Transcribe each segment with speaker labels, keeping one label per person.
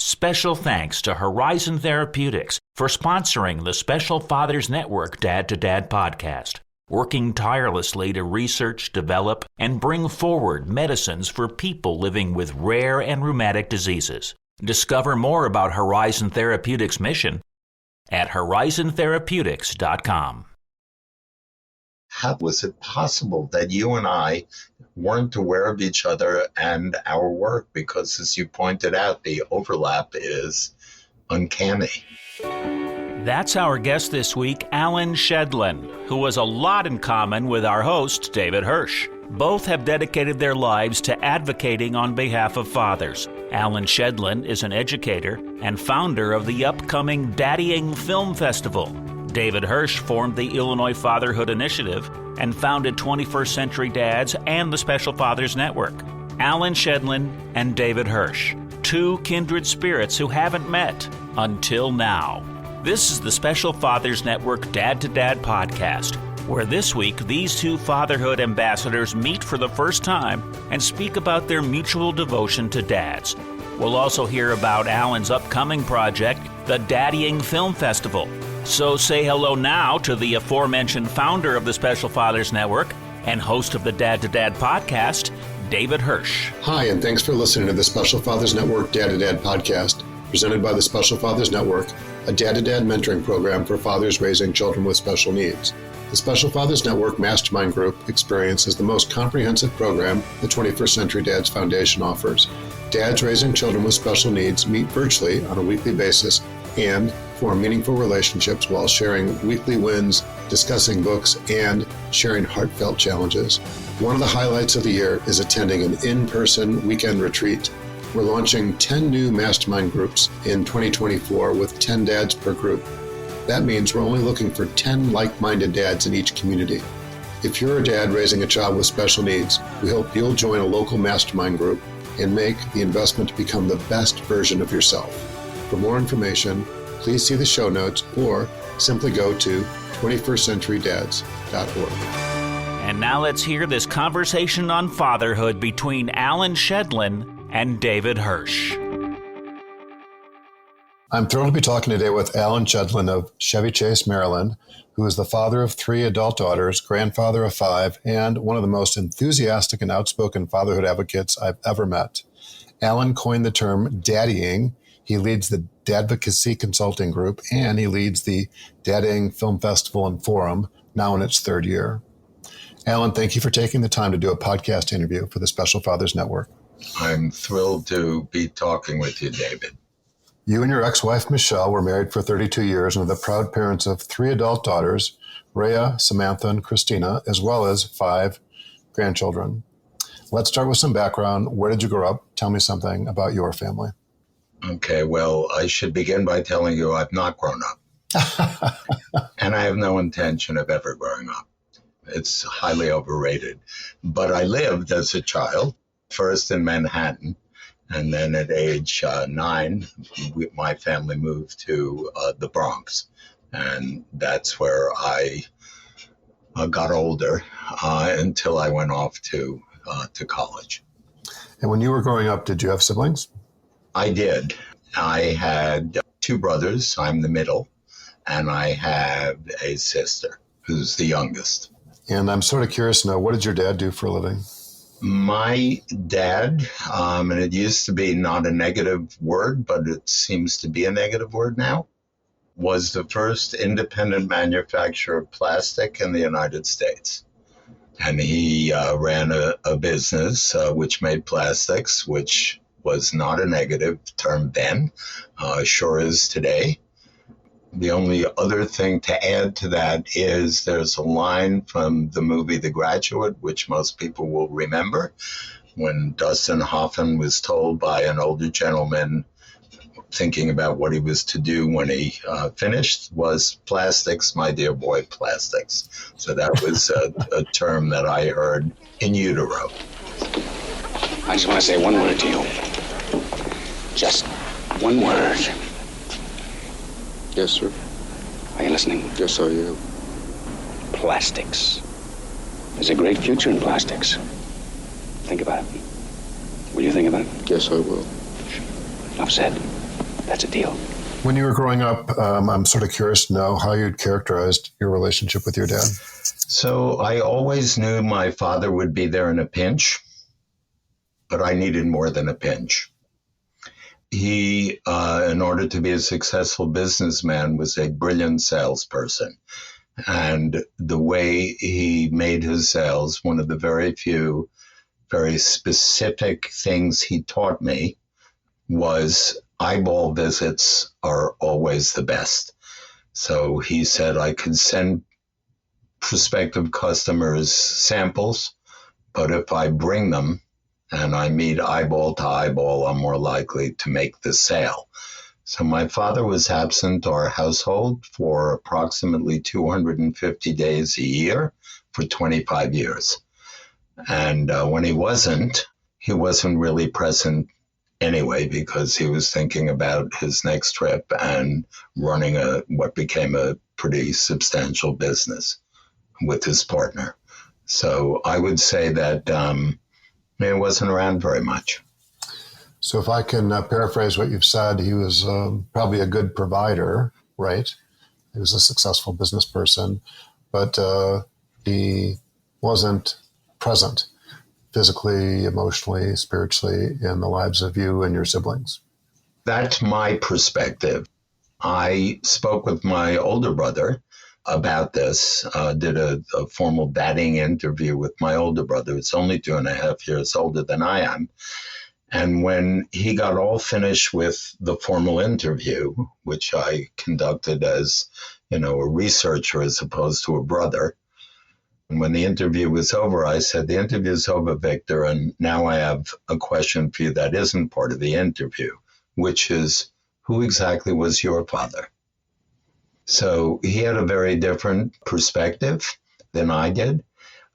Speaker 1: Special thanks to Horizon Therapeutics for sponsoring the Special Fathers Network Dad to Dad podcast, working tirelessly to research, develop, and bring forward medicines for people living with rare and rheumatic diseases. Discover more about Horizon Therapeutics' mission at horizontherapeutics.com.
Speaker 2: How was it possible that you and I weren't aware of each other and our work? Because, as you pointed out, the overlap is uncanny.
Speaker 1: That's our guest this week, Allan Shedlin, who has a lot in common with our host, David Hirsch. Both have dedicated their lives to advocating on behalf of fathers. Allan Shedlin is an educator and founder of the upcoming Daddying Film Festival. David Hirsch formed the Illinois Fatherhood Initiative and founded 21st Century Dads and the Special Fathers Network. Allan Shedlin and David Hirsch, two kindred spirits who haven't met until now. This is the Special Fathers Network Dad to Dad podcast, where this week these two fatherhood ambassadors meet for the first time and speak about their mutual devotion to dads. We'll also hear about Allan's upcoming project, the Daddying Film Festival. So say hello now to the aforementioned founder of the Special Fathers Network and host of the Dad to Dad podcast, David Hirsch.
Speaker 3: Hi, and thanks for listening to the Special Fathers Network Dad to Dad podcast, presented by the Special Fathers Network, a Dad to Dad mentoring program for fathers raising children with special needs. The Special Fathers Network Mastermind Group experience is the most comprehensive program the 21st Century Dads Foundation offers. Dads raising children with special needs meet virtually on a weekly basis and form meaningful relationships while sharing weekly wins, discussing books, and sharing heartfelt challenges. One of the highlights of the year is attending an in-person weekend retreat. We're launching 10 new mastermind groups in 2024 with 10 dads per group. That means we're only looking for 10 like-minded dads in each community. If you're a dad raising a child with special needs, we hope you'll join a local mastermind group and make the investment to become the best version of yourself. For more information, please see the show notes or simply go to 21stcenturydads.org.
Speaker 1: And now let's hear this conversation on fatherhood between Allan Shedlin and David Hirsch.
Speaker 3: I'm thrilled to be talking today with Allan Shedlin of chevy-chase, Maryland, who is the father of 3 adult daughters, grandfather of 5, and one of the most enthusiastic and outspoken fatherhood advocates I've ever met. Allan coined the term daddying. He leads the Dadvocacy Consulting Group, and he leads the Daddying Film Festival and Forum, now in its 3rd year. Allan, thank you for taking the time to do a podcast interview for the Special Fathers Network.
Speaker 2: I'm thrilled to be talking with you, David.
Speaker 3: You and your ex-wife, Michelle, were married for 32 years and are the proud parents of 3 adult daughters, Raya, Samantha, and Christina, as well as 5 grandchildren. Let's start with some background. Where did you grow up? Tell me something about your family.
Speaker 2: Okay, well, I should begin by telling you I've not grown up. And I have no intention of ever growing up. It's highly overrated. But I lived as a child, first in Manhattan, and then at age 9, my family moved to the Bronx. And that's where I got older until I went off to college.
Speaker 3: And when you were growing up, did you have siblings?
Speaker 2: I did. I had 2 brothers. I'm the middle. And I have a sister who's the youngest.
Speaker 3: And I'm sort of curious to know, what did your dad do for a living?
Speaker 2: My dad, and it used to be not a negative word, but it seems to be a negative word now, was the first independent manufacturer of plastic in the United States. And he ran a business which made plastics, which was not a negative term then, sure is today. The only other thing to add to that is there's a line from the movie The Graduate, which most people will remember, when Dustin Hoffman was told by an older gentleman thinking about what he was to do when he finished, was plastics, my dear boy, plastics. So that was a term that I heard in utero.
Speaker 4: I just want to say one word to you. Just one word.
Speaker 5: Yes, sir.
Speaker 4: Are you listening?
Speaker 5: Yes, I am.
Speaker 4: Plastics. There's a great future in plastics. Think about it. Will you think about it?
Speaker 5: Yes, I will.
Speaker 4: Enough said. That's a deal.
Speaker 3: When you were growing up, I'm sort of curious to know how you'd characterized your relationship with your dad.
Speaker 2: So I always knew my father would be there in a pinch, but I needed more than a pinch. He, in order to be a successful businessman, was a brilliant salesperson. And the way he made his sales, one of the very few, very specific things he taught me was eyeball visits are always the best. So he said I could send prospective customers samples, but if I bring them and I meet eyeball to eyeball, I'm more likely to make the sale. So my father was absent our household for approximately 250 days a year for 25 years. And when he wasn't really present anyway, because he was thinking about his next trip and running what became a pretty substantial business with his partner. So I would say that he wasn't around very much.
Speaker 3: So if I can paraphrase what you've said, he was probably a good provider, right? He was a successful business person, but he wasn't present physically, emotionally, spiritually in the lives of you and your siblings.
Speaker 2: That's my perspective. I spoke with my older brother about this, did a formal dating interview with my older brother. It's only 2.5 years older than I am. And when he got all finished with the formal interview, which I conducted as, a researcher as opposed to a brother, and when the interview was over, I said, the interview's over, Victor, and now I have a question for you that isn't part of the interview, which is, who exactly was your father? So he had a very different perspective than I did.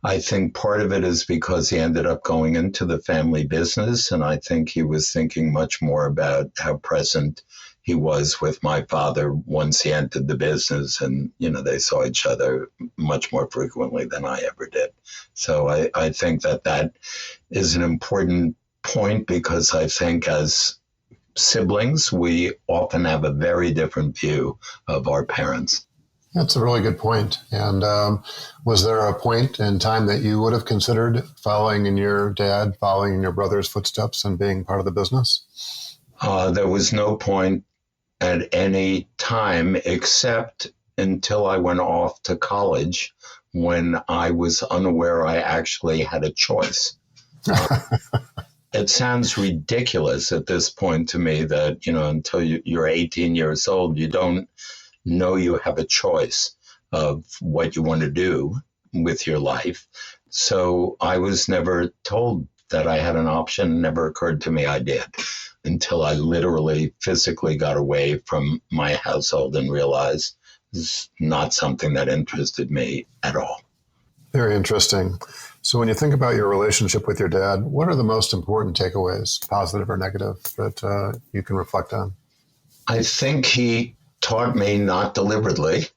Speaker 2: I think part of it is because he ended up going into the family business, and I think he was thinking much more about how present he was with my father once he entered the business, and, they saw each other much more frequently than I ever did. So I think that is an important point, because I think as siblings, we often have a very different view of our parents.
Speaker 3: That's a really good point. And was there a point in time that you would have considered following in your brother's footsteps and being part of the business?
Speaker 2: There was no point at any time except until I went off to college, when I was unaware I actually had a choice. It sounds ridiculous at this point to me that, until you're 18 years old, you don't know you have a choice of what you want to do with your life. So I was never told that I had an option. It never occurred to me I did, until I literally physically got away from my household and realized it's not something that interested me at all.
Speaker 3: Very interesting. So when you think about your relationship with your dad, what are the most important takeaways, positive or negative, that you can reflect on?
Speaker 2: I think he taught me, not deliberately,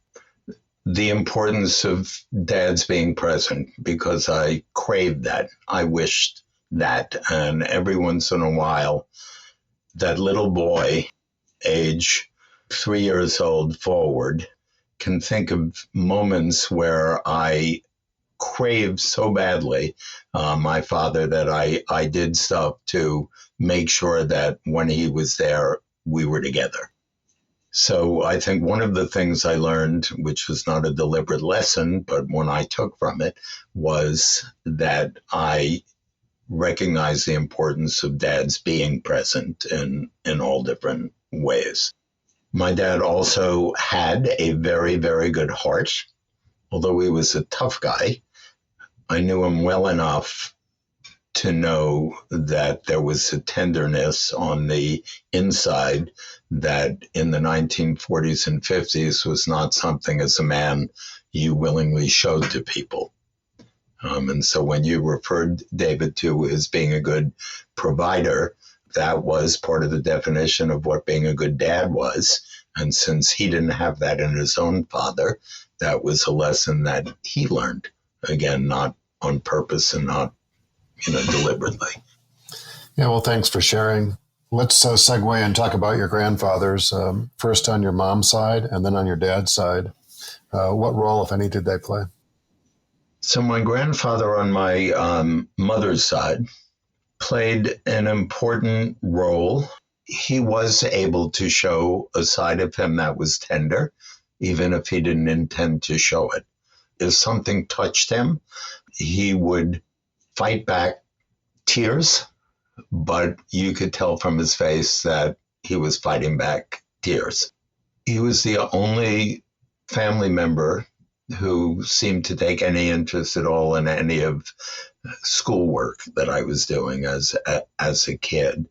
Speaker 2: the importance of dads being present, because I craved that. I wished that. And every once in a while, that little boy, age 3 years old forward, can think of moments where I craved so badly my father that I did stuff to make sure that when he was there, we were together. So I think one of the things I learned, which was not a deliberate lesson, but one I took from it, was that I recognize the importance of dads being present in all different ways. My dad also had a very, very good heart. Although he was a tough guy, I knew him well enough to know that there was a tenderness on the inside that in the 1940s and 50s was not something as a man you willingly showed to people. And so when you referred David to as being a good provider, that was part of the definition of what being a good dad was. And since he didn't have that in his own father, that was a lesson that he learned, again, not on purpose and not, deliberately.
Speaker 3: Yeah, well, thanks for sharing Let's segue and talk about your grandfathers, first on your mom's side and then on your dad's side. What role, if any, did they play?
Speaker 2: So my grandfather on my mother's side played an important role. He was able to show a side of him that was tender, even if he didn't intend to show it. If something touched him, he would fight back tears, but you could tell from his face that he was fighting back tears. He was the only family member who seemed to take any interest at all in any of schoolwork that I was doing as a kid.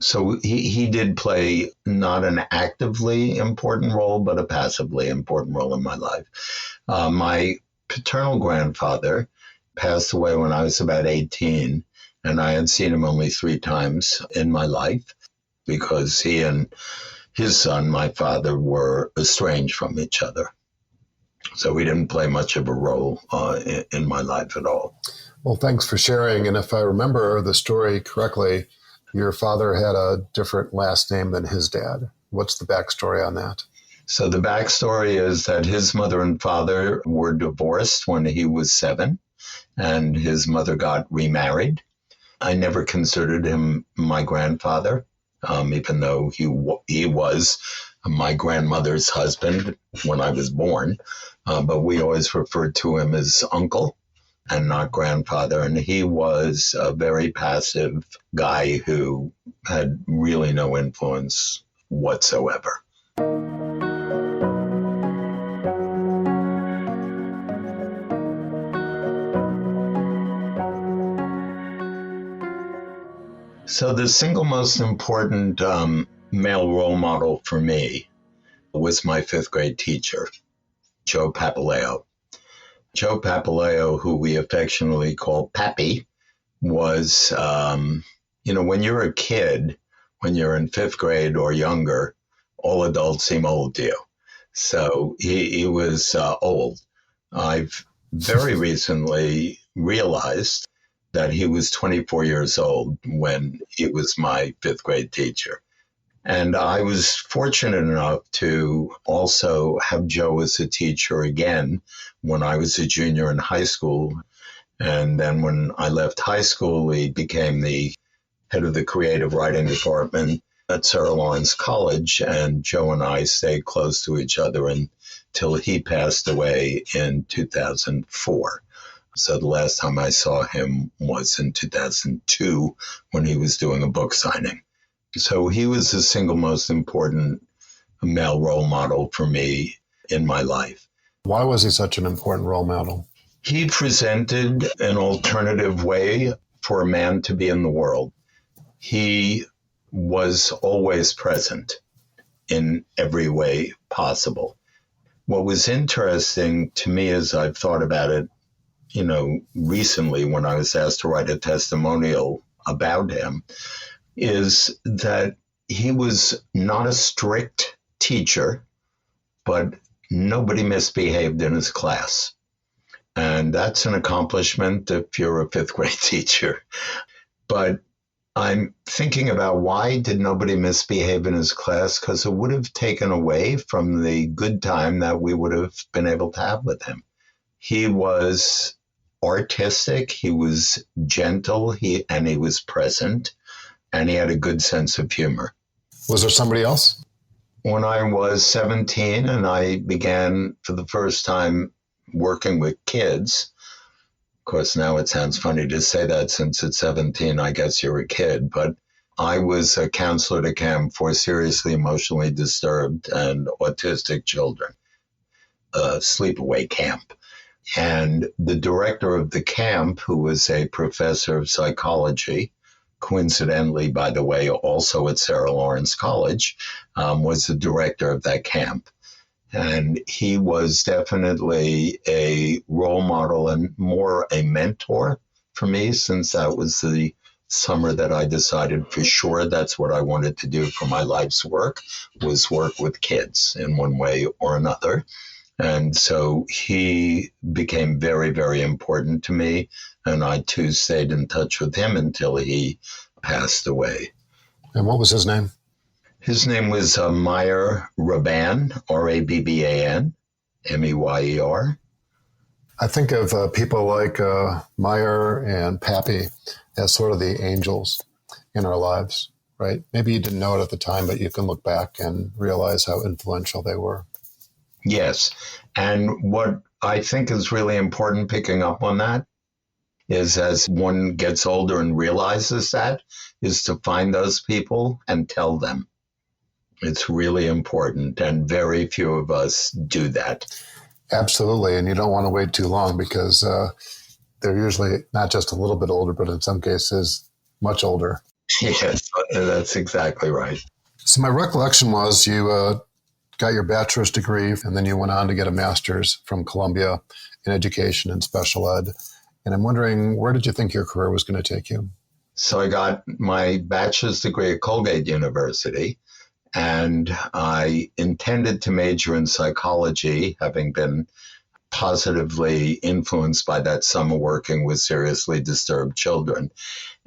Speaker 2: So he did play not an actively important role, but a passively important role in my life. My paternal grandfather passed away when I was about 18, and I had seen him only 3 times in my life because he and his son, my father, were estranged from each other. So we didn't play much of a role in my life at all.
Speaker 3: Well, thanks for sharing. And if I remember the story correctly, your father had a different last name than his dad. What's the backstory on that?
Speaker 2: So the backstory is that his mother and father were divorced when he was 7, and his mother got remarried. I never considered him my grandfather, even though he was my grandmother's husband when I was born. But we always referred to him as uncle and not grandfather. And he was a very passive guy who had really no influence whatsoever. So the single most important male role model for me was my 5th grade teacher, Joe Papaleo. Joe Papaleo, who we affectionately call Pappy, was, when you're a kid, when you're in 5th grade or younger, all adults seem old to you. So he was old. I've very recently realized that he was 24 years old when he was my 5th grade teacher. And I was fortunate enough to also have Joe as a teacher again when I was a junior in high school. And then when I left high school, he became the head of the creative writing department at Sarah Lawrence College. And Joe and I stayed close to each other until he passed away in 2004. So the last time I saw him was in 2002 when he was doing a book signing. So he was the single most important male role model for me in my life.
Speaker 3: Why was he such an important role model?
Speaker 2: He presented an alternative way for a man to be in the world. He was always present in every way possible. What was interesting to me as I've thought about it, recently when I was asked to write a testimonial about him, is that he was not a strict teacher, but nobody misbehaved in his class. And that's an accomplishment if you're a 5th grade teacher. But I'm thinking about why did nobody misbehave in his class? Because it would have taken away from the good time that we would have been able to have with him. He was artistic, he was gentle, and he was present, and he had a good sense of humor.
Speaker 3: Was there somebody else?
Speaker 2: When I was 17 and I began for the first time working with kids, of course now it sounds funny to say that since at 17 I guess you're a kid, but I was a counselor at a camp for seriously emotionally disturbed and autistic children, a sleepaway camp. And the director of the camp, who was a professor of psychology, coincidentally, by the way, also at Sarah Lawrence College, was the director of that camp. And he was definitely a role model and more a mentor for me, since that was the summer that I decided for sure that's what I wanted to do for my life's work, was work with kids in one way or another. And so he became very, very important to me. And I, too, stayed in touch with him until he passed away.
Speaker 3: And what was his name?
Speaker 2: His name was Meyer Rabban, Rabban, Meyer.
Speaker 3: I think of people like Meyer and Pappy as sort of the angels in our lives, right? Maybe you didn't know it at the time, but you can look back and realize how influential they were.
Speaker 2: Yes. And what I think is really important picking up on that is as one gets older and realizes that, is to find those people and tell them. It's really important, and very few of us do that.
Speaker 3: Absolutely, and you don't want to wait too long because they're usually not just a little bit older, but in some cases, much older.
Speaker 2: Yes, that's exactly right.
Speaker 3: So my recollection was you got your bachelor's degree, and then you went on to get a master's from Columbia in education and special ed. And I'm wondering, where did you think your career was going to take you?
Speaker 2: So I got my bachelor's degree at Colgate University, and I intended to major in psychology, having been positively influenced by that summer working with seriously disturbed children.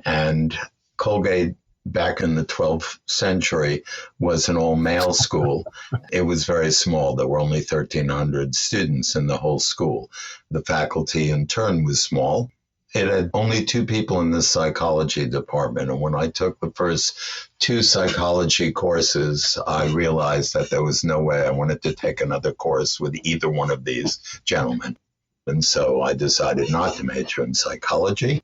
Speaker 2: And Colgate, back in the 12th century, was an all-male school. It was very small. There were only 1,300 students in the whole school. The faculty, in turn, was small. It had only 2 people in the psychology department. And when I took the first 2 psychology courses, I realized that there was no way I wanted to take another course with either one of these gentlemen. And so I decided not to major in psychology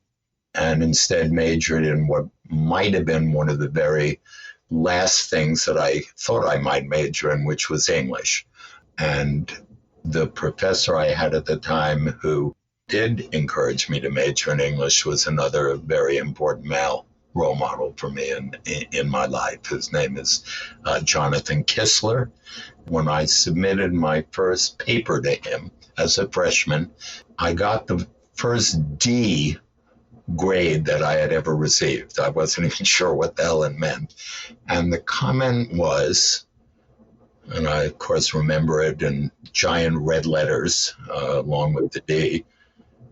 Speaker 2: and instead majored in what might have been one of the very last things that I thought I might major in, which was English. And the professor I had at the time who did encourage me to major in English was another very important male role model for me in my life. His name is Jonathan Kistler. When I submitted my first paper to him as a freshman, I got the first D grade that I had ever received. I wasn't even sure what the hell it meant. And the comment was, and I, of course, remember it in giant red letters along with the D,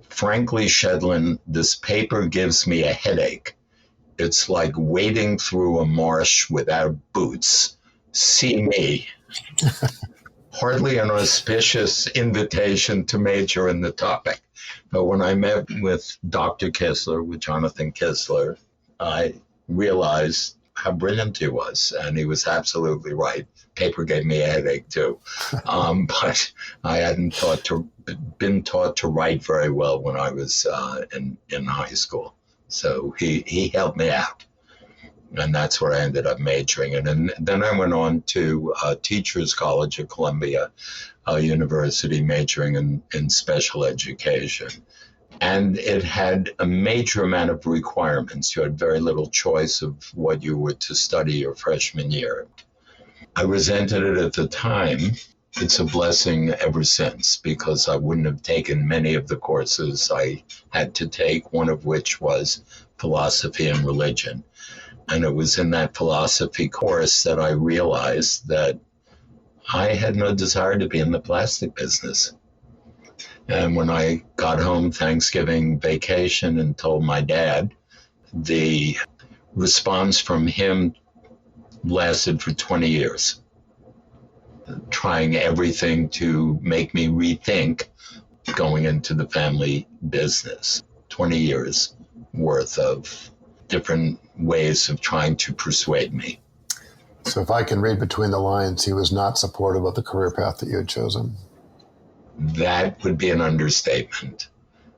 Speaker 2: "Frankly, Shedlin, this paper gives me a headache. It's like wading through a marsh without boots. See me." Hardly an auspicious invitation to major in the topic. But when I met with Dr. Kistler, with Jonathan Kistler, I realized how brilliant he was. And he was absolutely right. Paper gave me a headache too. But I hadn't been taught to write very well when I was in high school. So he helped me out. And that's what I ended up majoring in. And then I went on to Teachers College at Columbia University, majoring in special education. And it had a major amount of requirements. You had very little choice of what you were to study your freshman year. I resented it at the time. It's a blessing ever since, because I wouldn't have taken many of the courses I had to take, one of which was philosophy and religion. And it was in that philosophy course that I realized that I had no desire to be in the plastic business. And when I got home Thanksgiving vacation and told my dad, the response from him lasted for 20 years, trying everything to make me rethink going into the family business. 20 years worth of different ways of trying to persuade me.
Speaker 3: So if I can read between the lines, he was not supportive of the career path that you had chosen.
Speaker 2: That would be an understatement.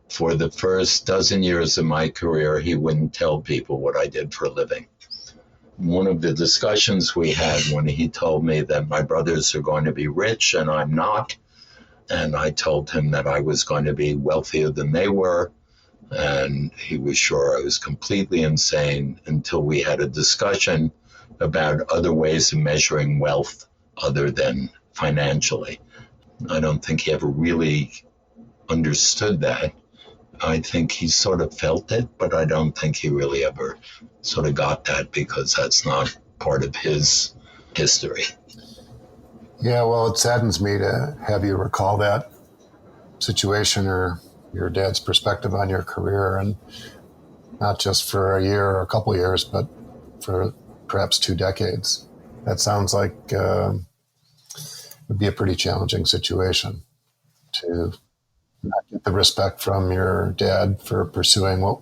Speaker 2: For the first dozen years of my career, he wouldn't tell people what I did for a living. One of the discussions we had when he told me that my brothers are going to be rich and I'm not, and I told him that I was going to be wealthier than they were, and he was sure I was completely insane, until we had a discussion about other ways of measuring wealth other than financially. I don't think he ever really understood that. I think he sort of felt it, but I don't think he really ever sort of got that, because that's not part of his history.
Speaker 3: Yeah, well, it saddens me to have you recall that situation or your dad's perspective on your career, and not just for a year or a couple of years, but for perhaps 2 decades. That sounds like it would be a pretty challenging situation to not get the respect from your dad for pursuing what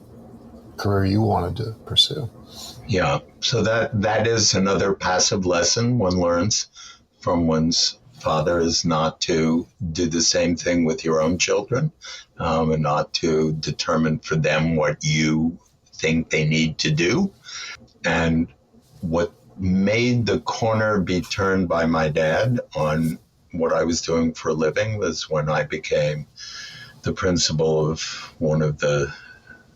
Speaker 3: career you wanted to pursue.
Speaker 2: Yeah, so that is another passive lesson one learns from one's father, is not to do the same thing with your own children, and not to determine for them what you think they need to do. And what made the corner be turned by my dad on what I was doing for a living was when I became the principal of one of the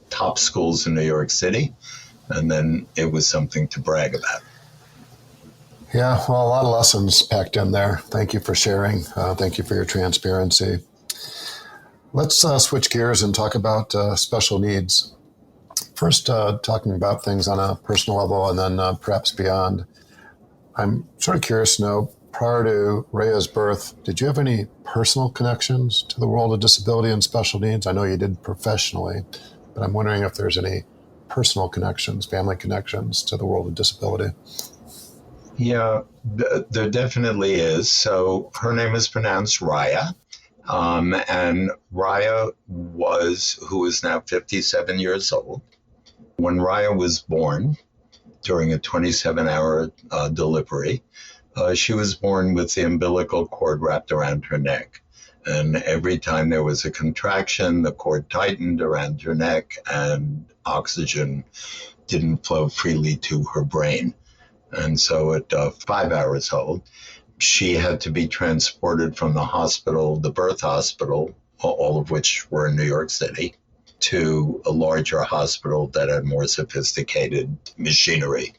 Speaker 2: top schools in New York City. And then it was something to brag about.
Speaker 3: Yeah, well, a lot of lessons packed in there. Thank you for sharing. Thank you for your transparency. Let's switch gears and talk about special needs. First, talking about things on a personal level and then perhaps beyond. I'm sort of curious to know, prior to Raya's birth, did you have any personal connections to the world of disability and special needs? I know you did professionally, but I'm wondering if there's any personal connections, family connections to the world of disability.
Speaker 2: Yeah, there definitely is. So her name is pronounced Raya. And Raya who is now 57 years old. When Raya was born, during a 27-hour delivery, she was born with the umbilical cord wrapped around her neck. And every time there was a contraction, the cord tightened around her neck and oxygen didn't flow freely to her brain. And so at 5 hours old, she had to be transported from the hospital, the birth hospital, all of which were in New York City, to a larger hospital that had more sophisticated machinery.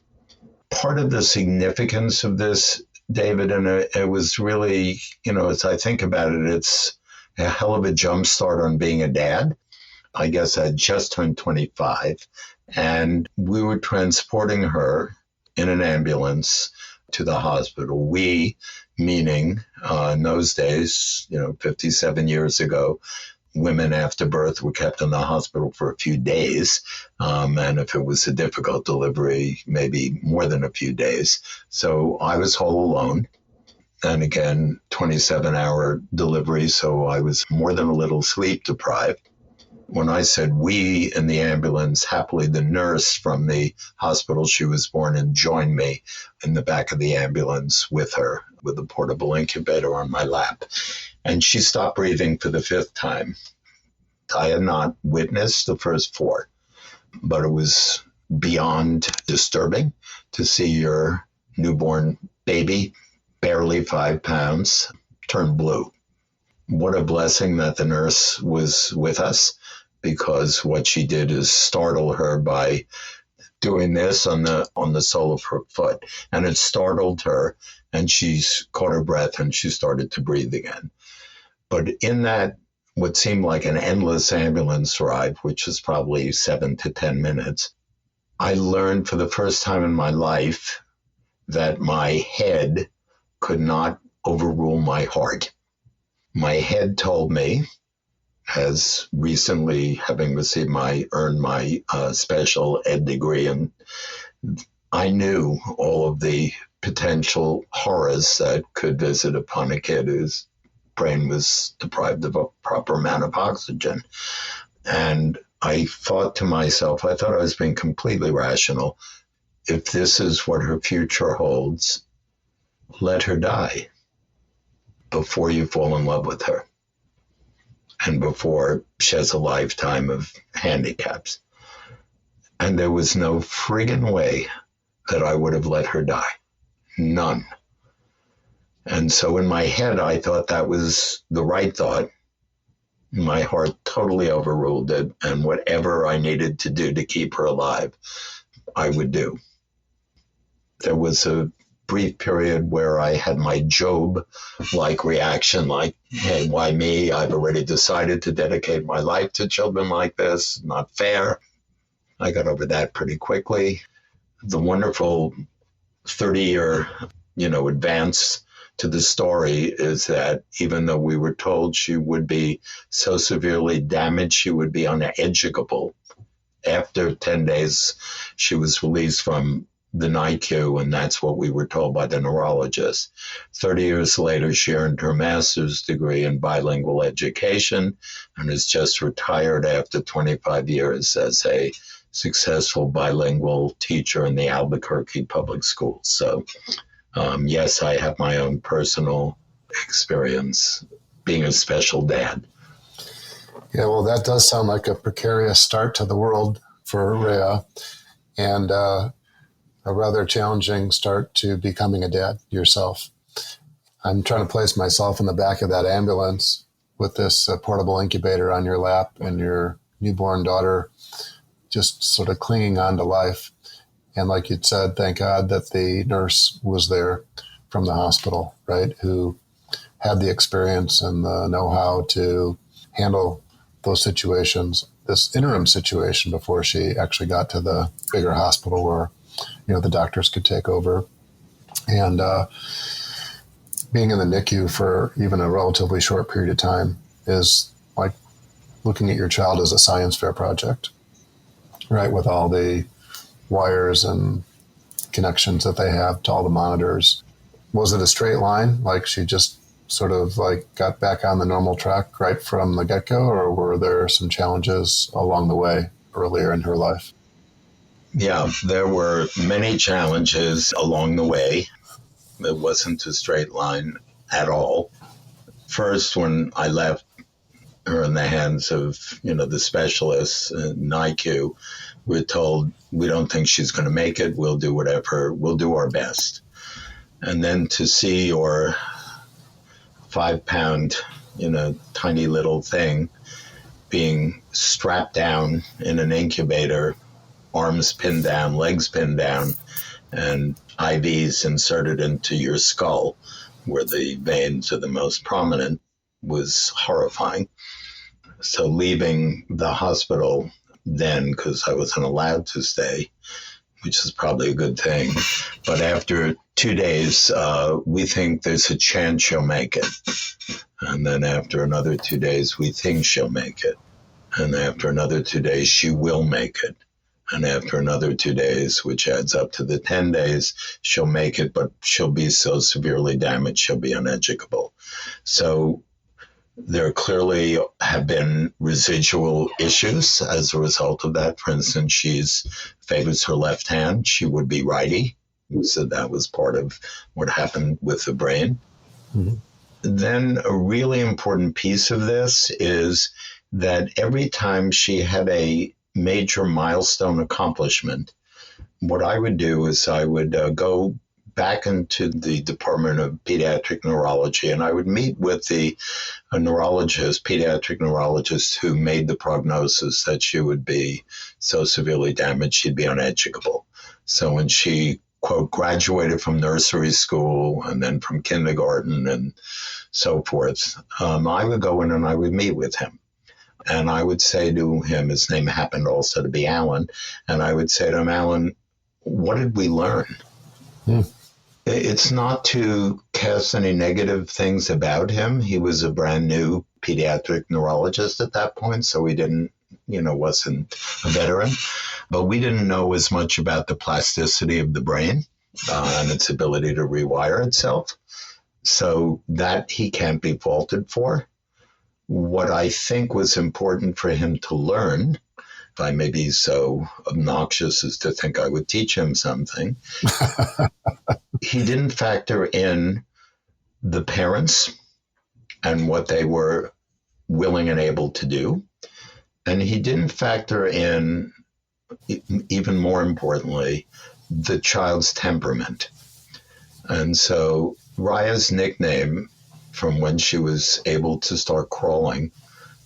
Speaker 2: Part of the significance of this, David, and it was really, as I think about it, it's a hell of a jump start on being a dad. I guess I just turned 25, and we were transporting her in an ambulance to the hospital. We, meaning in those days, 57 years ago, women after birth were kept in the hospital for a few days. And if it was a difficult delivery, maybe more than a few days. So I was all alone. And again, 27-hour delivery. So I was more than a little sleep deprived. When I said we in the ambulance, happily the nurse from the hospital she was born in joined me in the back of the ambulance with her, with a portable incubator on my lap. And she stopped breathing for the 5th time. I had not witnessed the first 4, but it was beyond disturbing to see your newborn baby, barely 5 pounds, turn blue. What a blessing that the nurse was with us, because what she did is startle her by doing this on the sole of her foot. And it startled her, and she caught her breath and she started to breathe again. But in that, what seemed like an endless ambulance ride, which was probably 7 to 10 minutes, I learned for the first time in my life that my head could not overrule my heart. My head told me, as recently having earned my special ed degree, and I knew all of the potential horrors that could visit upon a kid whose brain was deprived of a proper amount of oxygen. And I thought to myself, I thought I was being completely rational. If this is what her future holds, let her die before you fall in love with her and before she has a lifetime of handicaps. And there was no friggin' way that I would have let her die. None. And so in my head, I thought that was the right thought. My heart totally overruled it, and whatever I needed to do to keep her alive, I would do. There was a brief period where I had my Job-like reaction, like, hey, why me? I've already decided to dedicate my life to children like this. Not fair. I got over that pretty quickly. The wonderful 30-year, advance to the story is that even though we were told she would be so severely damaged, she would be uneducable. After 10 days, she was released from the NICU, and that's what we were told by the neurologist. 30 years later, she earned her master's degree in bilingual education and is just retired after 25 years as a successful bilingual teacher in the Albuquerque public schools. So, yes, I have my own personal experience being a special dad.
Speaker 3: Yeah, well, that does sound like a precarious start to the world for Raya, and a rather challenging start to becoming a dad yourself. I'm trying to place myself in the back of that ambulance with this portable incubator on your lap and your newborn daughter just sort of clinging on to life. And like you'd said, thank God that the nurse was there from the hospital, right, who had the experience and the know-how to handle those situations, this interim situation before she actually got to the bigger hospital where, the doctors could take over. And being in the NICU for even a relatively short period of time is like looking at your child as a science fair project, right, with all the wires and connections that they have to all the monitors. Was it a straight line? Like she just sort of like got back on the normal track right from the get-go, or were there some challenges along the way earlier in her life?
Speaker 2: Yeah, there were many challenges along the way. It wasn't a straight line at all. First, when I left her in the hands of, the specialists in NICU, we're told, we don't think she's going to make it. We'll do whatever. We'll do our best. And then to see your 5-pound, tiny little thing being strapped down in an incubator, arms pinned down, legs pinned down, and IVs inserted into your skull where the veins are the most prominent was horrifying. So leaving the hospital then, because I wasn't allowed to stay, which is probably a good thing, but after 2 days, we think there's a chance she'll make it. And then after another 2 days, we think she'll make it. And after another 2 days, she will make it. And after another 2 days, which adds up to the 10 days, she'll make it, but she'll be so severely damaged, she'll be uneducable. So there clearly have been residual issues as a result of that. For instance, she favors her left hand. She would be righty. So that was part of what happened with the brain. Mm-hmm. Then a really important piece of this is that every time she had a major milestone accomplishment, what I would do is I would go back into the Department of Pediatric Neurology, and I would meet with a pediatric neurologist who made the prognosis that she would be so severely damaged she'd be uneducable. So when she, quote, graduated from nursery school and then from kindergarten and so forth, I would go in and I would meet with him. And I would say to him, his name happened also to be Allan, and I would say to him, Allan, what did we learn? It's not to cast any negative things about him. He was a brand new pediatric neurologist at that point, so he didn't, wasn't a veteran. But we didn't know as much about the plasticity of the brain and its ability to rewire itself. So that he can't be faulted for. What I think was important for him to learn, if I may be so obnoxious as to think I would teach him something, he didn't factor in the parents and what they were willing and able to do. And he didn't factor in, even more importantly, the child's temperament. And so Raya's nickname from when she was able to start crawling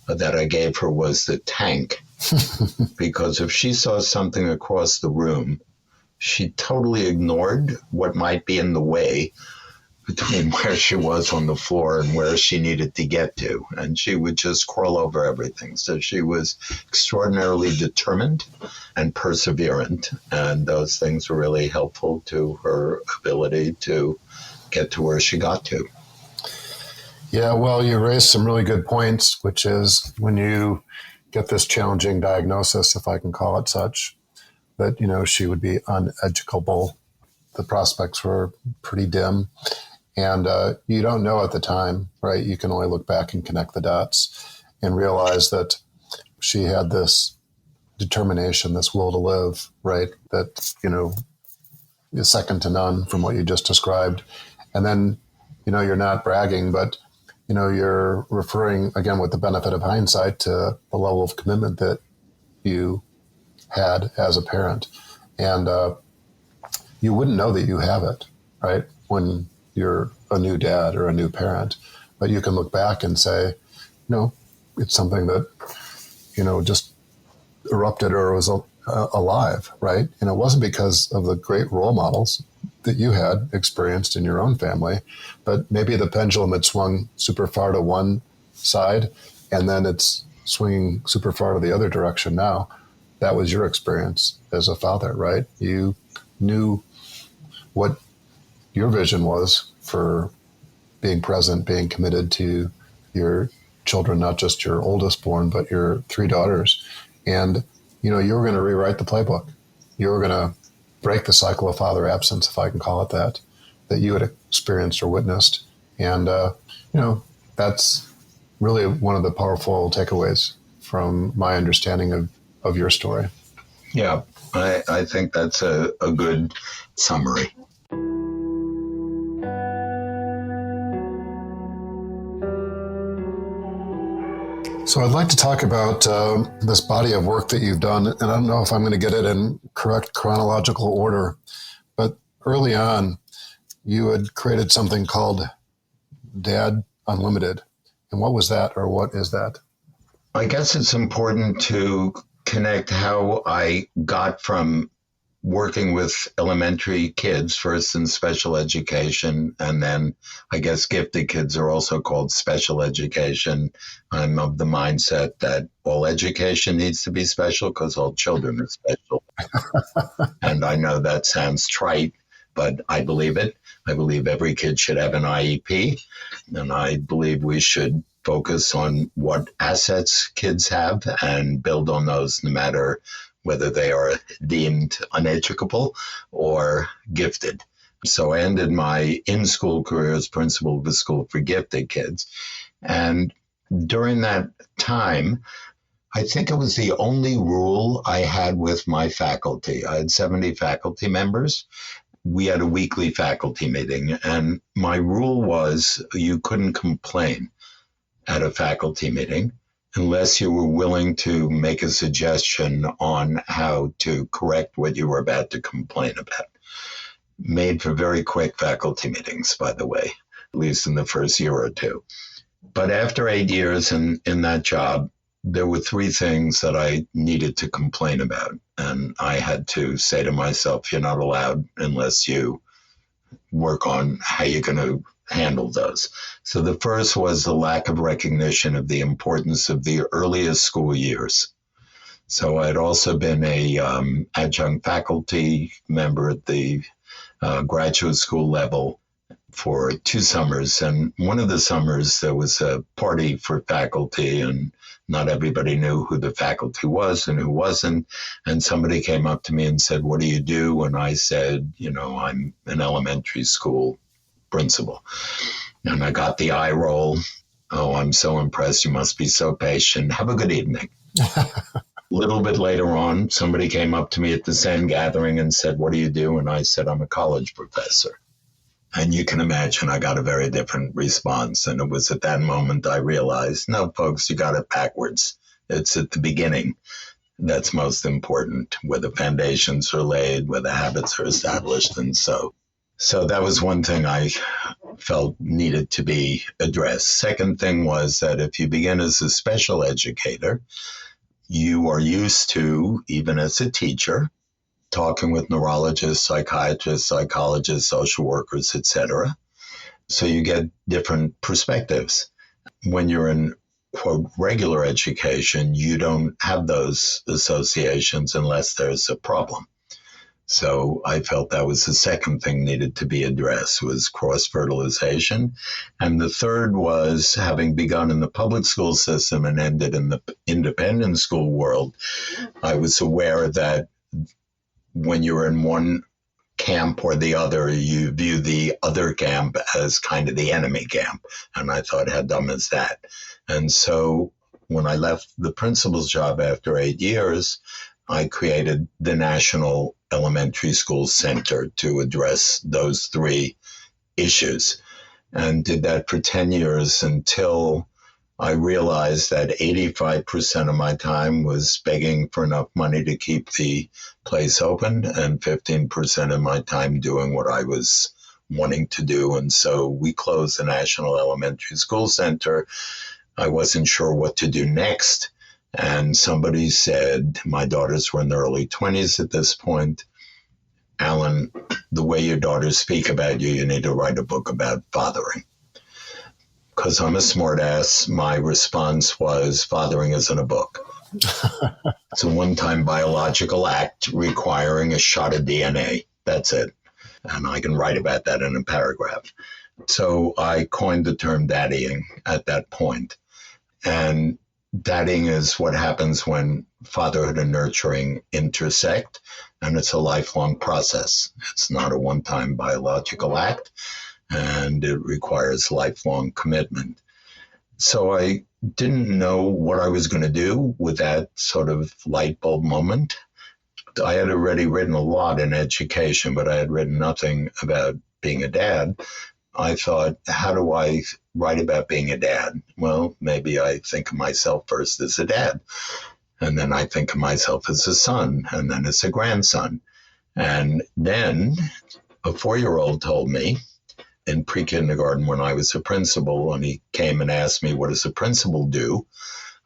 Speaker 2: that I gave her was the tank, because if she saw something across the room, she totally ignored what might be in the way between where she was on the floor and where she needed to get to. And she would just crawl over everything. So she was extraordinarily determined and perseverant. And those things were really helpful to her ability to get to where she got to.
Speaker 3: Yeah, well, you raised some really good points, which is when you get this challenging diagnosis, if I can call it such, that, she would be uneducable. The prospects were pretty dim. And you don't know at the time, right? You can only look back and connect the dots and realize that she had this determination, this will to live, right? That, is second to none from what you just described. And then, you're not bragging, but, you're referring, again, with the benefit of hindsight, to the level of commitment that you had as a parent. And you wouldn't know that you have it, right? When you're a new dad or a new parent, but you can look back and say, it's something that, just erupted or was alive, right? And it wasn't because of the great role models that you had experienced in your own family, but maybe the pendulum had swung super far to one side and then it's swinging super far to the other direction now. That was your experience as a father, right? You knew what your vision was for being present, being committed to your children, not just your oldest born, but your 3 daughters. And, you were going to rewrite the playbook. You were going to break the cycle of father absence, if I can call it that you had experienced or witnessed. And, that's really one of the powerful takeaways from my understanding of your story.
Speaker 2: Yeah, I think that's a good summary.
Speaker 3: So I'd like to talk about this body of work that you've done, and I don't know if I'm going to get it in correct chronological order, but early on, you had created something called Dad Unlimited. And what was that, or what is that?
Speaker 2: I guess it's important to connect how I got from working with elementary kids, first in special education, and then I guess gifted kids are also called special education. I'm of the mindset that all education needs to be special because all children are special. And I know that sounds trite, but I believe it. I believe every kid should have an IEP, and I believe we should focus on what assets kids have and build on those no matter whether they are deemed uneducable or gifted. So I ended my in-school career as principal of a school for gifted kids. And during that time, I think it was the only rule I had with my faculty. I had 70 faculty members. We had a weekly faculty meeting, and my rule was you couldn't complain at a faculty meeting unless you were willing to make a suggestion on how to correct what you were about to complain about. Made for very quick faculty meetings, by the way, at least in the first year or two. But after 8 years in that job, there were 3 things that I needed to complain about. And I had to say to myself, you're not allowed unless you work on how you're going to handle those. So the first was the lack of recognition of the importance of the earliest school years. So I had also been a adjunct faculty member at the graduate school level for 2 summers. And one of the summers, there was a party for faculty, and not everybody knew who the faculty was and who wasn't. And somebody came up to me and said, what do you do? And I said, I'm an elementary school principal. And I got the eye roll. Oh, I'm so impressed. You must be so patient. Have a good evening. A little bit later on, somebody came up to me at the same gathering and said, what do you do? And I said, I'm a college professor. And you can imagine I got a very different response. And it was at that moment I realized, no, folks, you got it backwards. It's at the beginning that's most important, where the foundations are laid, where the habits are established. And so that was one thing I felt needed to be addressed. Second thing was that if you begin as a special educator, you are used to, even as a teacher, talking with neurologists, psychiatrists, psychologists, social workers, etc. So you get different perspectives. When you're in, quote, regular education, you don't have those associations unless there's a problem. So I felt that was the second thing needed to be addressed, was cross-fertilization. And the third was, having begun in the public school system and ended in the independent school world, I was aware that when you're in one camp or the other, you view the other camp as kind of the enemy camp. And I thought, how dumb is that? And so when I left the principal's job after 8 years, I created the National Elementary School Center to address those three issues, and did that for 10 years until I realized that 85% of my time was begging for enough money to keep the place open and 15% of my time doing what I was wanting to do. And so we closed the National Elementary School Center. I wasn't sure what to do next. And somebody said, my daughters were in their early 20s at this point, Allan, the way your daughters speak about you, you need to write a book about fathering. Because I'm a smartass, my response was, fathering isn't a book. It's a one-time biological act requiring a shot of DNA. That's it. And I can write about that in a paragraph. So I coined the term daddying at that point. And daddying is what happens when fatherhood and nurturing intersect, and it's a lifelong process. It's not a one-time biological act, and it requires lifelong commitment. So I didn't know what I was going to do with that sort of light bulb moment. I had already written a lot in education, but I had written nothing about being a dad. I thought, how do I write about being a dad? Well, maybe I think of myself first as a dad, and then I think of myself as a son, and then as a grandson. And then a 4-year-old told me in pre-kindergarten when I was a principal, and he came and asked me, what does a principal do?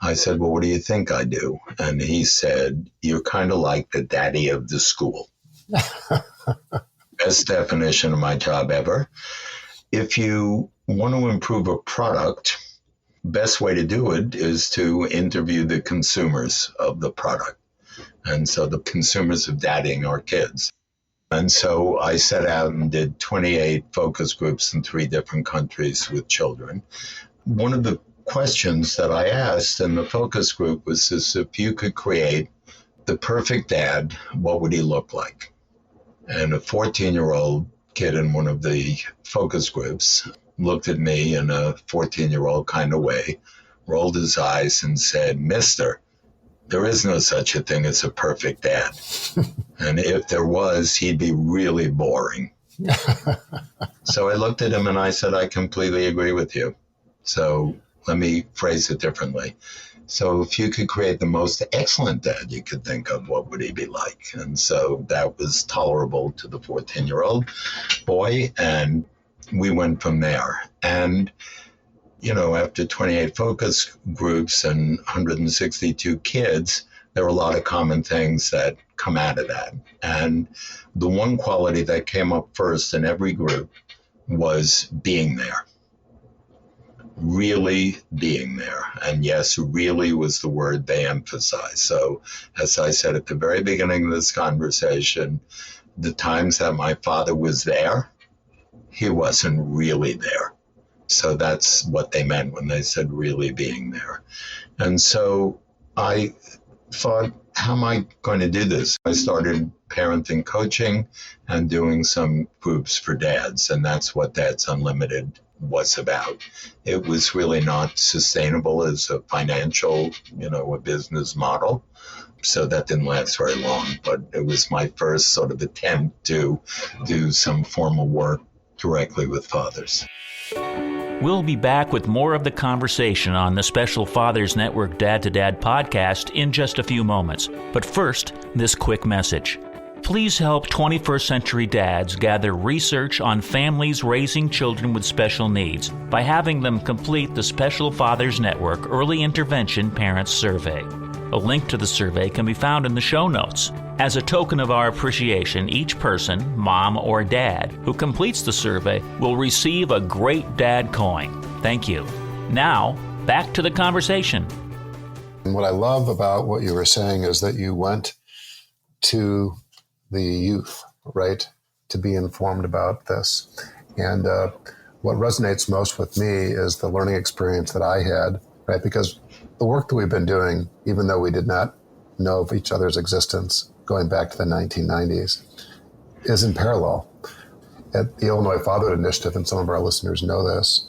Speaker 2: I said, well, what do you think I do? And he said, you're kind of like the daddy of the school. Best definition of my job ever. If you want to improve a product, best way to do it is to interview the consumers of the product. And so the consumers of daddying are kids. And so I set out and did 28 focus groups in 3 different countries with children. One of the questions that I asked in the focus group was this: if you could create the perfect dad, what would he look like? And a 14-year-old kid in one of the focus groups looked at me in a 14-year-old kind of way, rolled his eyes and said, Mister, there is no such a thing as a perfect dad. And if there was, he'd be really boring. So I looked at him and I said, I completely agree with you. So let me phrase it differently. So if you could create the most excellent dad you could think of, what would he be like? And so that was tolerable to the 14-year-old boy. And we went from there. And, you know, after 28 focus groups and 162 kids, there were a lot of common things that come out of that. And the one quality that came up first in every group was being there. Really being there. And yes, really was the word they emphasized. So as I said at the very beginning of this conversation, the times that my father was there, he wasn't really there. So that's what they meant when they said really being there. And so I thought, how am I going to do this? I started parenting coaching and doing some groups for dads, and that's what Dads Unlimited was about. It was really not sustainable as a financial, a business model. So that didn't last very long, but it was my first sort of attempt to do some formal work directly with fathers.
Speaker 1: We'll be back with more of the conversation on the Special Fathers Network Dad to Dad podcast in just a few moments. But first, this quick message. Please help 21st century dads gather research on families raising children with special needs by having them complete the Special Fathers Network Early Intervention Parents Survey. A link to the survey can be found in the show notes. As a token of our appreciation, each person, mom or dad, who completes the survey will receive a Great Dad coin. Thank you. Now, back to the conversation.
Speaker 3: And what I love about what you were saying is that you went to the youth, right, to be informed about this. And what resonates most with me is the learning experience that I had, right, because the work that we've been doing, even though we did not know of each other's existence, going back to the 1990s, is in parallel. At the Illinois Fatherhood Initiative, and some of our listeners know this,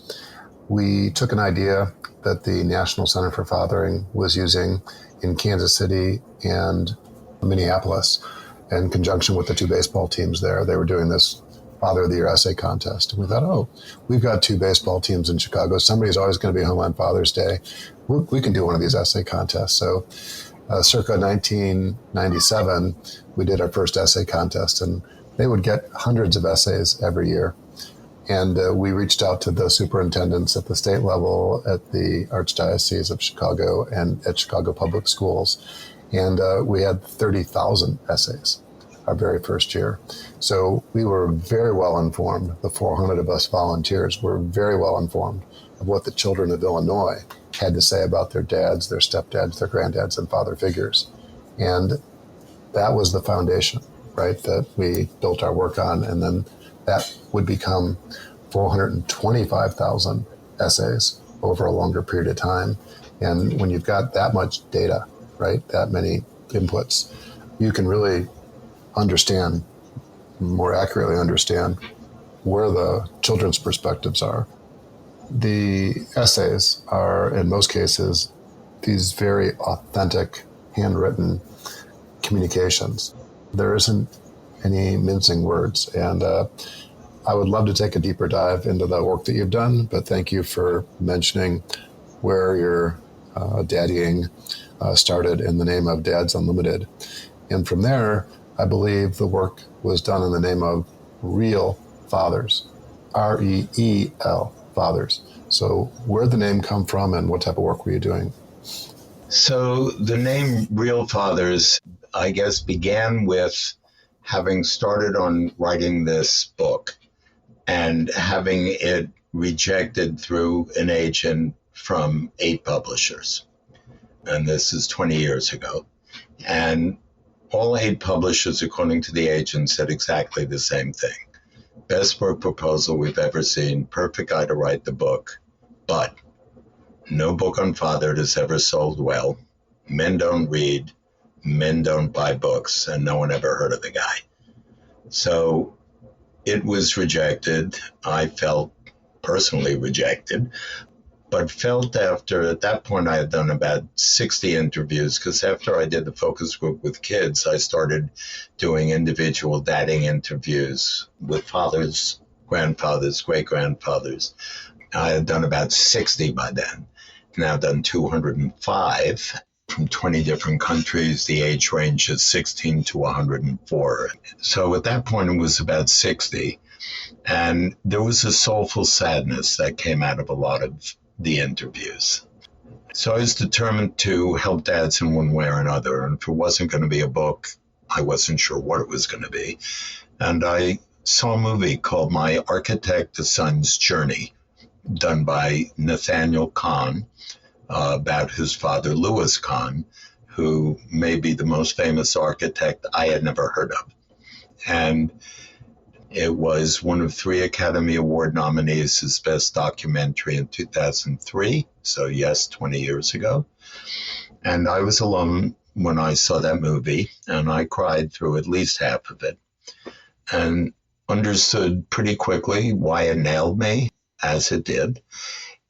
Speaker 3: we took an idea that the National Center for Fathering was using in Kansas City and Minneapolis in conjunction with the two baseball teams there. They were doing this Father of the Year essay contest. And we thought, we've got two baseball teams in Chicago. Somebody's always going to be home on Father's Day. We can do one of these essay contests. So circa 1997, we did our first essay contest, and they would get hundreds of essays every year. And we reached out to the superintendents at the state level, at the Archdiocese of Chicago, and at Chicago Public Schools. And we had 30,000 essays our very first year. So we were very well informed. The 400 of us volunteers were very well informed of what the children of Illinois had to say about their dads, their stepdads, their granddads, and father figures. And that was the foundation, right, that we built our work on. And then that would become 425,000 essays over a longer period of time. And when you've got that much data, right, that many inputs, you can really understand, more accurately understand, where the children's perspectives are. The essays are, in most cases, these very authentic, handwritten communications. There isn't any mincing words. And I would love to take a deeper dive into the work that you've done, but thank you for mentioning where your daddying started in the name of Dads Unlimited. And from there, I believe the work was done in the name of Real Fathers, REEL Fathers. So where'd the name come from, and what type of work were you doing?
Speaker 2: So the name Real Fathers, I guess, began with having started on writing this book and having it rejected through an agent from 8 publishers. And this is 20 years ago. And all 8 publishers, according to the agent, said exactly the same thing. Best book proposal we've ever seen, perfect guy to write the book, but no book on fatherhood has ever sold well. Men don't read, men don't buy books, and no one ever heard of the guy. So it was rejected. I felt personally rejected, but felt after, at that point, I had done about 60 interviews, because after I did the focus group with kids, I started doing individual dadding interviews with fathers, grandfathers, great-grandfathers. I had done about 60 by then. Now I've done 205 from 20 different countries. The age range is 16 to 104. So at that point, it was about 60. And there was a soulful sadness that came out of a lot of the interviews. So I was determined to help dads in one way or another. And if it wasn't going to be a book, I wasn't sure what it was going to be. And I saw a movie called My Architect, the Son's Journey, done by Nathaniel Kahn, about his father, Louis Kahn, who may be the most famous architect I had never heard of. And it was one of 3 Academy Award nominees as Best Documentary in 2003. So yes, 20 years ago. And I was alone when I saw that movie, and I cried through at least half of it and understood pretty quickly why it nailed me, as it did.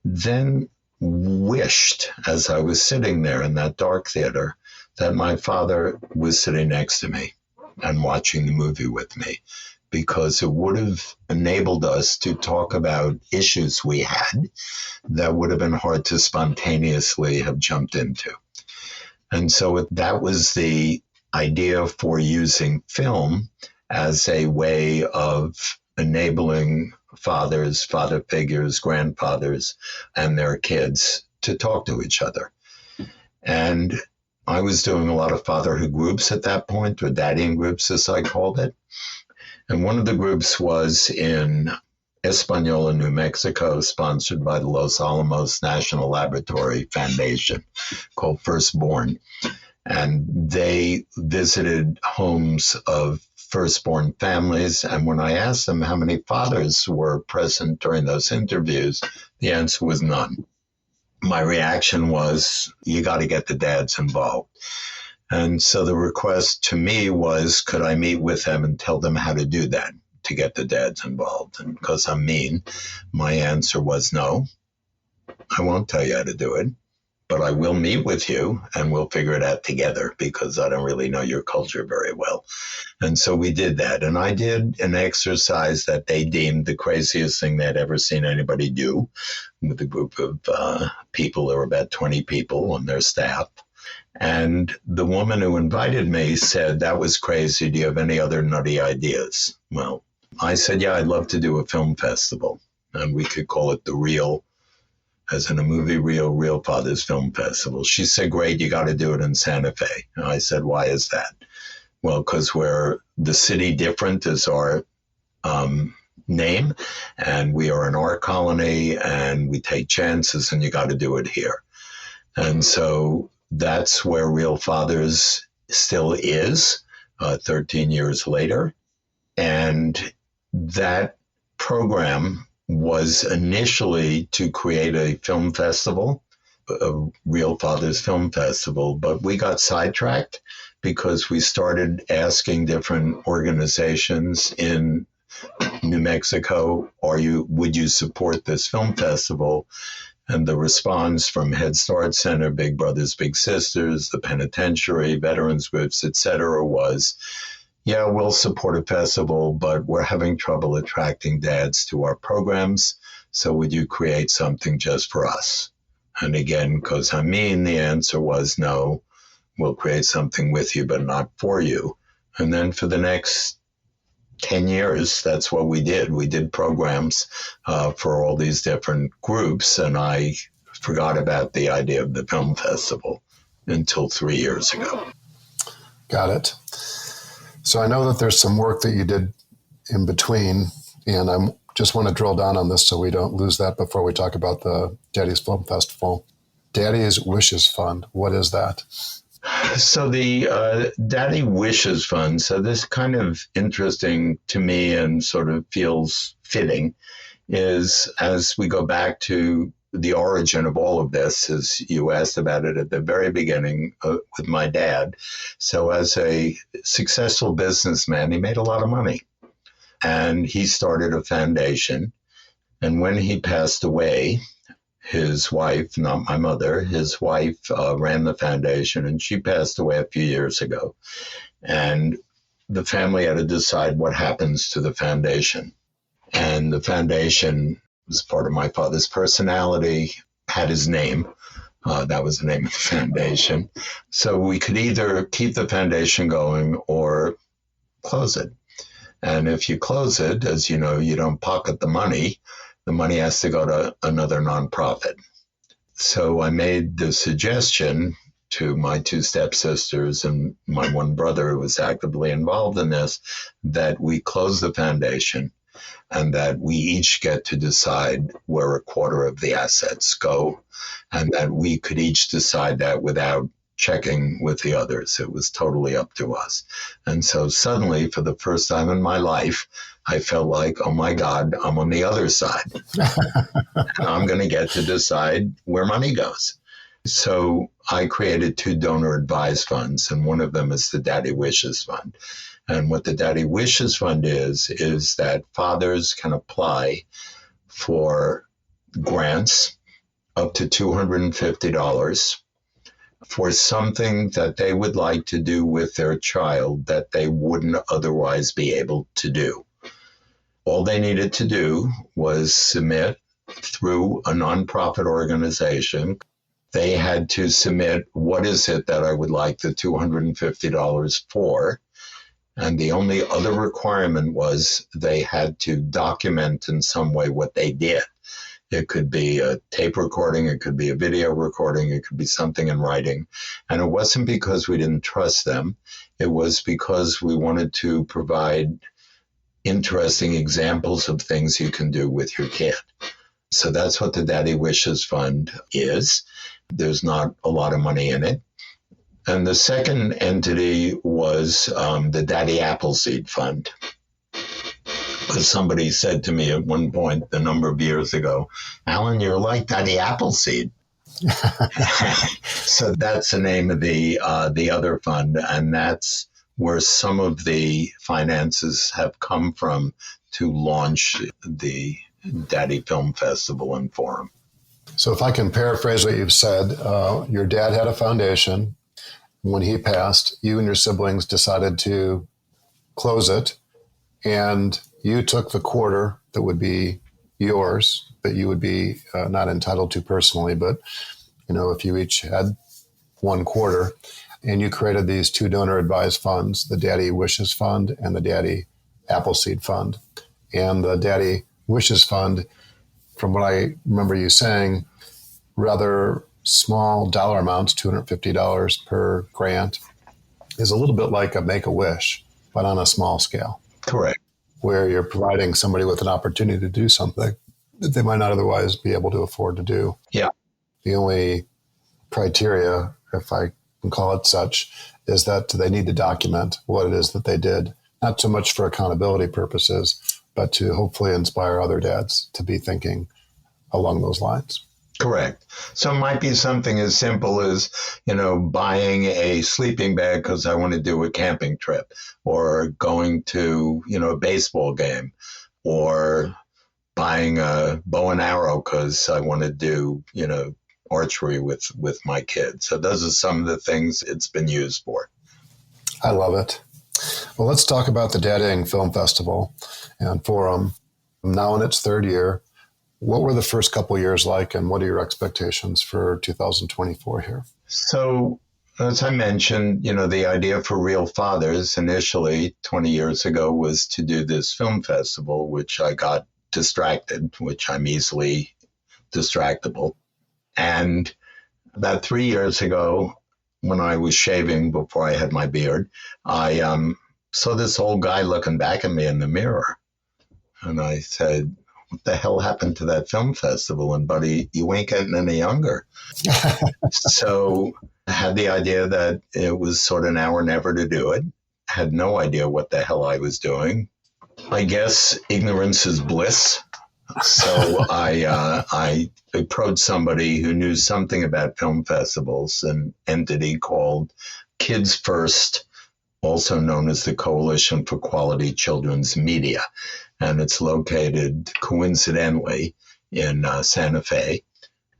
Speaker 2: Then wished, as I was sitting there in that dark theater, that my father was sitting next to me and watching the movie with me, because it would have enabled us to talk about issues we had that would have been hard to spontaneously have jumped into. And so that was the idea for using film as a way of enabling fathers, father figures, grandfathers, and their kids to talk to each other. And I was doing a lot of fatherhood groups at that point, or daddying groups, as I called it. And one of the groups was in Española, New Mexico, sponsored by the Los Alamos National Laboratory Foundation, called Firstborn. And they visited homes of firstborn families. And when I asked them how many fathers were present during those interviews, the answer was none. My reaction was, you got to get the dads involved. And so the request to me was, could I meet with them and tell them how to do that to get the dads involved? And because I'm mean, my answer was no, I won't tell you how to do it, but I will meet with you and we'll figure it out together because I don't really know your culture very well. And so we did that. And I did an exercise that they deemed the craziest thing they'd ever seen anybody do with a group of people. There were about 20 people on their staff. And the woman who invited me said, that was crazy. Do you have any other nutty ideas? Well, I said, yeah, I'd love to do a film festival. And we could call it the Real, as in a movie, Real Fathers Film Festival. She said, great, you got to do it in Santa Fe. And I said, why is that? Well, because we're the city different is our name, and we are an art colony, and we take chances, and you got to do it here. And so that's where Real Fathers still is, 13 years later. And that program was initially to create a film festival, a Real Fathers Film Festival, but we got sidetracked because we started asking different organizations in New Mexico, would you support this film festival? And the response from Head Start Center, Big Brothers Big Sisters, the penitentiary, veterans groups, etc., was, yeah, we'll support a festival, but we're having trouble attracting dads to our programs. So would you create something just for us? And again, because I mean, the answer was no, we'll create something with you, but not for you. And then for the next 10 years, that's what we did. We did programs for all these different groups, and I forgot about the idea of the film festival until 3 years ago.
Speaker 3: Got it. So I know that there's some work that you did in between, and I just want to drill down on this so we don't lose that before we talk about the Daddy's Film Festival. Daddy's Wishes Fund, what is that?
Speaker 2: So the Daddy Wishes Fund, so this kind of interesting to me and sort of feels fitting, is as we go back to the origin of all of this, as you asked about it at the very beginning with my dad. So as a successful businessman, he made a lot of money. And he started a foundation. And when he passed away, his wife, not my mother, his wife ran the foundation, and she passed away a few years ago. And the family had to decide what happens to the foundation. And the foundation was part of my father's personality, had his name. That was the name of the foundation. So we could either keep the foundation going or close it. And if you close it, as you know, you don't pocket the money. The money has to go to another nonprofit. So I made the suggestion to my two stepsisters and my one brother who was actively involved in this, that we close the foundation and that we each get to decide where a quarter of the assets go, and that we could each decide that without checking with the others. It was totally up to us. And so suddenly, for the first time in my life, I felt like, oh my God, I'm on the other side. And I'm going to get to decide where money goes. So I created two donor advised funds, and one of them is the Daddy Wishes Fund. And what the Daddy Wishes Fund is that fathers can apply for grants up to $250 for something that they would like to do with their child that they wouldn't otherwise be able to do. All they needed to do was submit through a nonprofit organization. They had to submit, what is it that I would like the $250 for? And the only other requirement was they had to document in some way what they did. It could be a tape recording, it could be a video recording, it could be something in writing. And it wasn't because we didn't trust them. It was because we wanted to provide interesting examples of things you can do with your kid. So that's what the Daddy Wishes Fund is. There's not a lot of money in it. And the second entity was the Daddy Appleseed Fund. Because somebody said to me at one point a number of years ago, Allan, you're like Daddy Appleseed. So that's the name of the other fund, and that's where some of the finances have come from to launch the Daddy Film Festival and Forum.
Speaker 3: So if I can paraphrase what you've said, your dad had a foundation. When he passed, you and your siblings decided to close it, and you took the quarter that would be yours, that you would be not entitled to personally, but if you each had one quarter, and you created these two donor-advised funds, the Daddy Wishes Fund and the Daddy Appleseed Fund. And the Daddy Wishes Fund, from what I remember you saying, rather small dollar amounts, $250 per grant, is a little bit like a Make-A-Wish, but on a small scale.
Speaker 2: Correct.
Speaker 3: Where you're providing somebody with an opportunity to do something that they might not otherwise be able to afford to do.
Speaker 2: Yeah.
Speaker 3: The only criteria, if I can call it such, is that they need to document what it is that they did, not so much for accountability purposes, but to hopefully inspire other dads to be thinking along those lines.
Speaker 2: Correct. So it might be something as simple as, buying a sleeping bag because I want to do a camping trip, or going to, a baseball game, or buying a bow and arrow because I want to do, archery with my kids. So those are some of the things it's been used for.
Speaker 3: I love it. Well, let's talk about the Daddying Film Festival and Forum. Now in its third year, what were the first couple of years like, and what are your expectations for 2024 here?
Speaker 2: So, as I mentioned, the idea for Real Fathers initially 20 years ago was to do this film festival, which I got distracted, which I'm easily distractible. And about 3 years ago, when I was shaving before I had my beard, I saw this old guy looking back at me in the mirror. And I said, what the hell happened to that film festival? And buddy, you ain't getting any younger. So I had the idea that it was sort of now or never to do it. Had no idea what the hell I was doing. I guess ignorance is bliss. So I approached somebody who knew something about film festivals, an entity called Kids First, also known as the Coalition for Quality Children's Media. And it's located coincidentally in Santa Fe.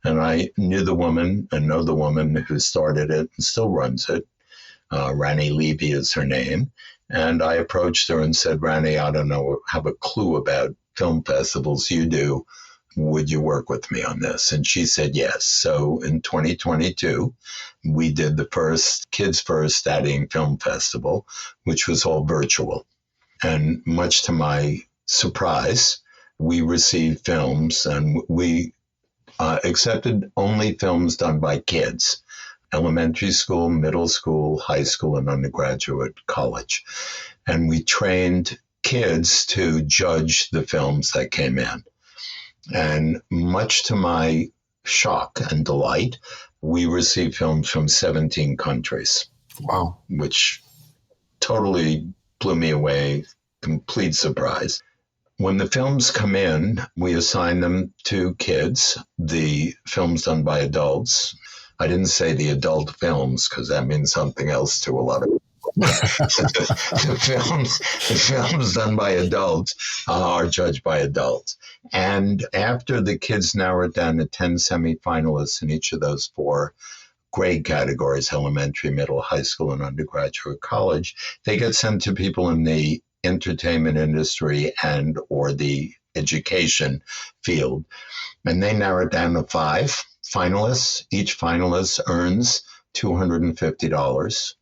Speaker 2: And I knew the woman and know the woman who started it and still runs it. Rani Levy is her name. And I approached her and said, Rani, I don't have a clue about film festivals. You do. Would you work with me on this? And she said yes. So in 2022, we did the first Kids First Daddying Film Festival, which was all virtual. And much to my surprise, we received films, and we accepted only films done by kids, elementary school, middle school, high school, and undergraduate college. And we trained kids to judge the films that came in. And much to my shock and delight, we received films from 17 countries.
Speaker 3: Wow. Which
Speaker 2: totally blew me away, complete surprise. When the films come in, we assign them to kids. The films done by adults. I didn't say the adult films because that means something else to a lot of people. The films done by adults are judged by adults. And after the kids narrow it down to 10 semifinalists in each of those 4 grade categories, elementary, middle, high school, and undergraduate college, they get sent to people in the entertainment industry and or the education field. And they narrow it down to 5 finalists. Each finalist earns $250.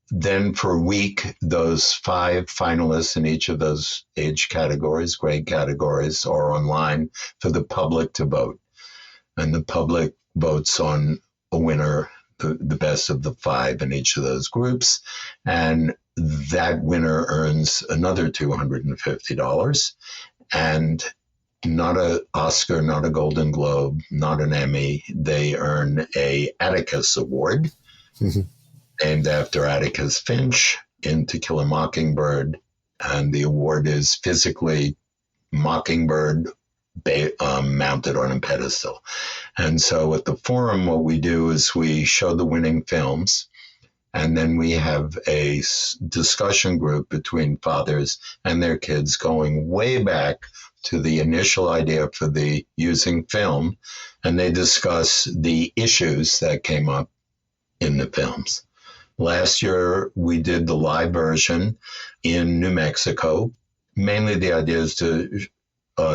Speaker 2: Then for a week, those 5 finalists in each of those age categories, grade categories, are online for the public to vote. And the public votes on a winner, the best of the 5 in each of those groups. And that winner earns another $250. And not an Oscar, not a Golden Globe, not an Emmy. They earn a Atticus Award. Mm-hmm. Named after Atticus Finch in To Kill a Mockingbird. And the award is physically Mockingbird mounted on a pedestal. And so at the forum, what we do is we show the winning films, and then we have a discussion group between fathers and their kids going way back to the initial idea for the using film, and they discuss the issues that came up in the films. Last year, we did the live version in New Mexico. Mainly the idea is to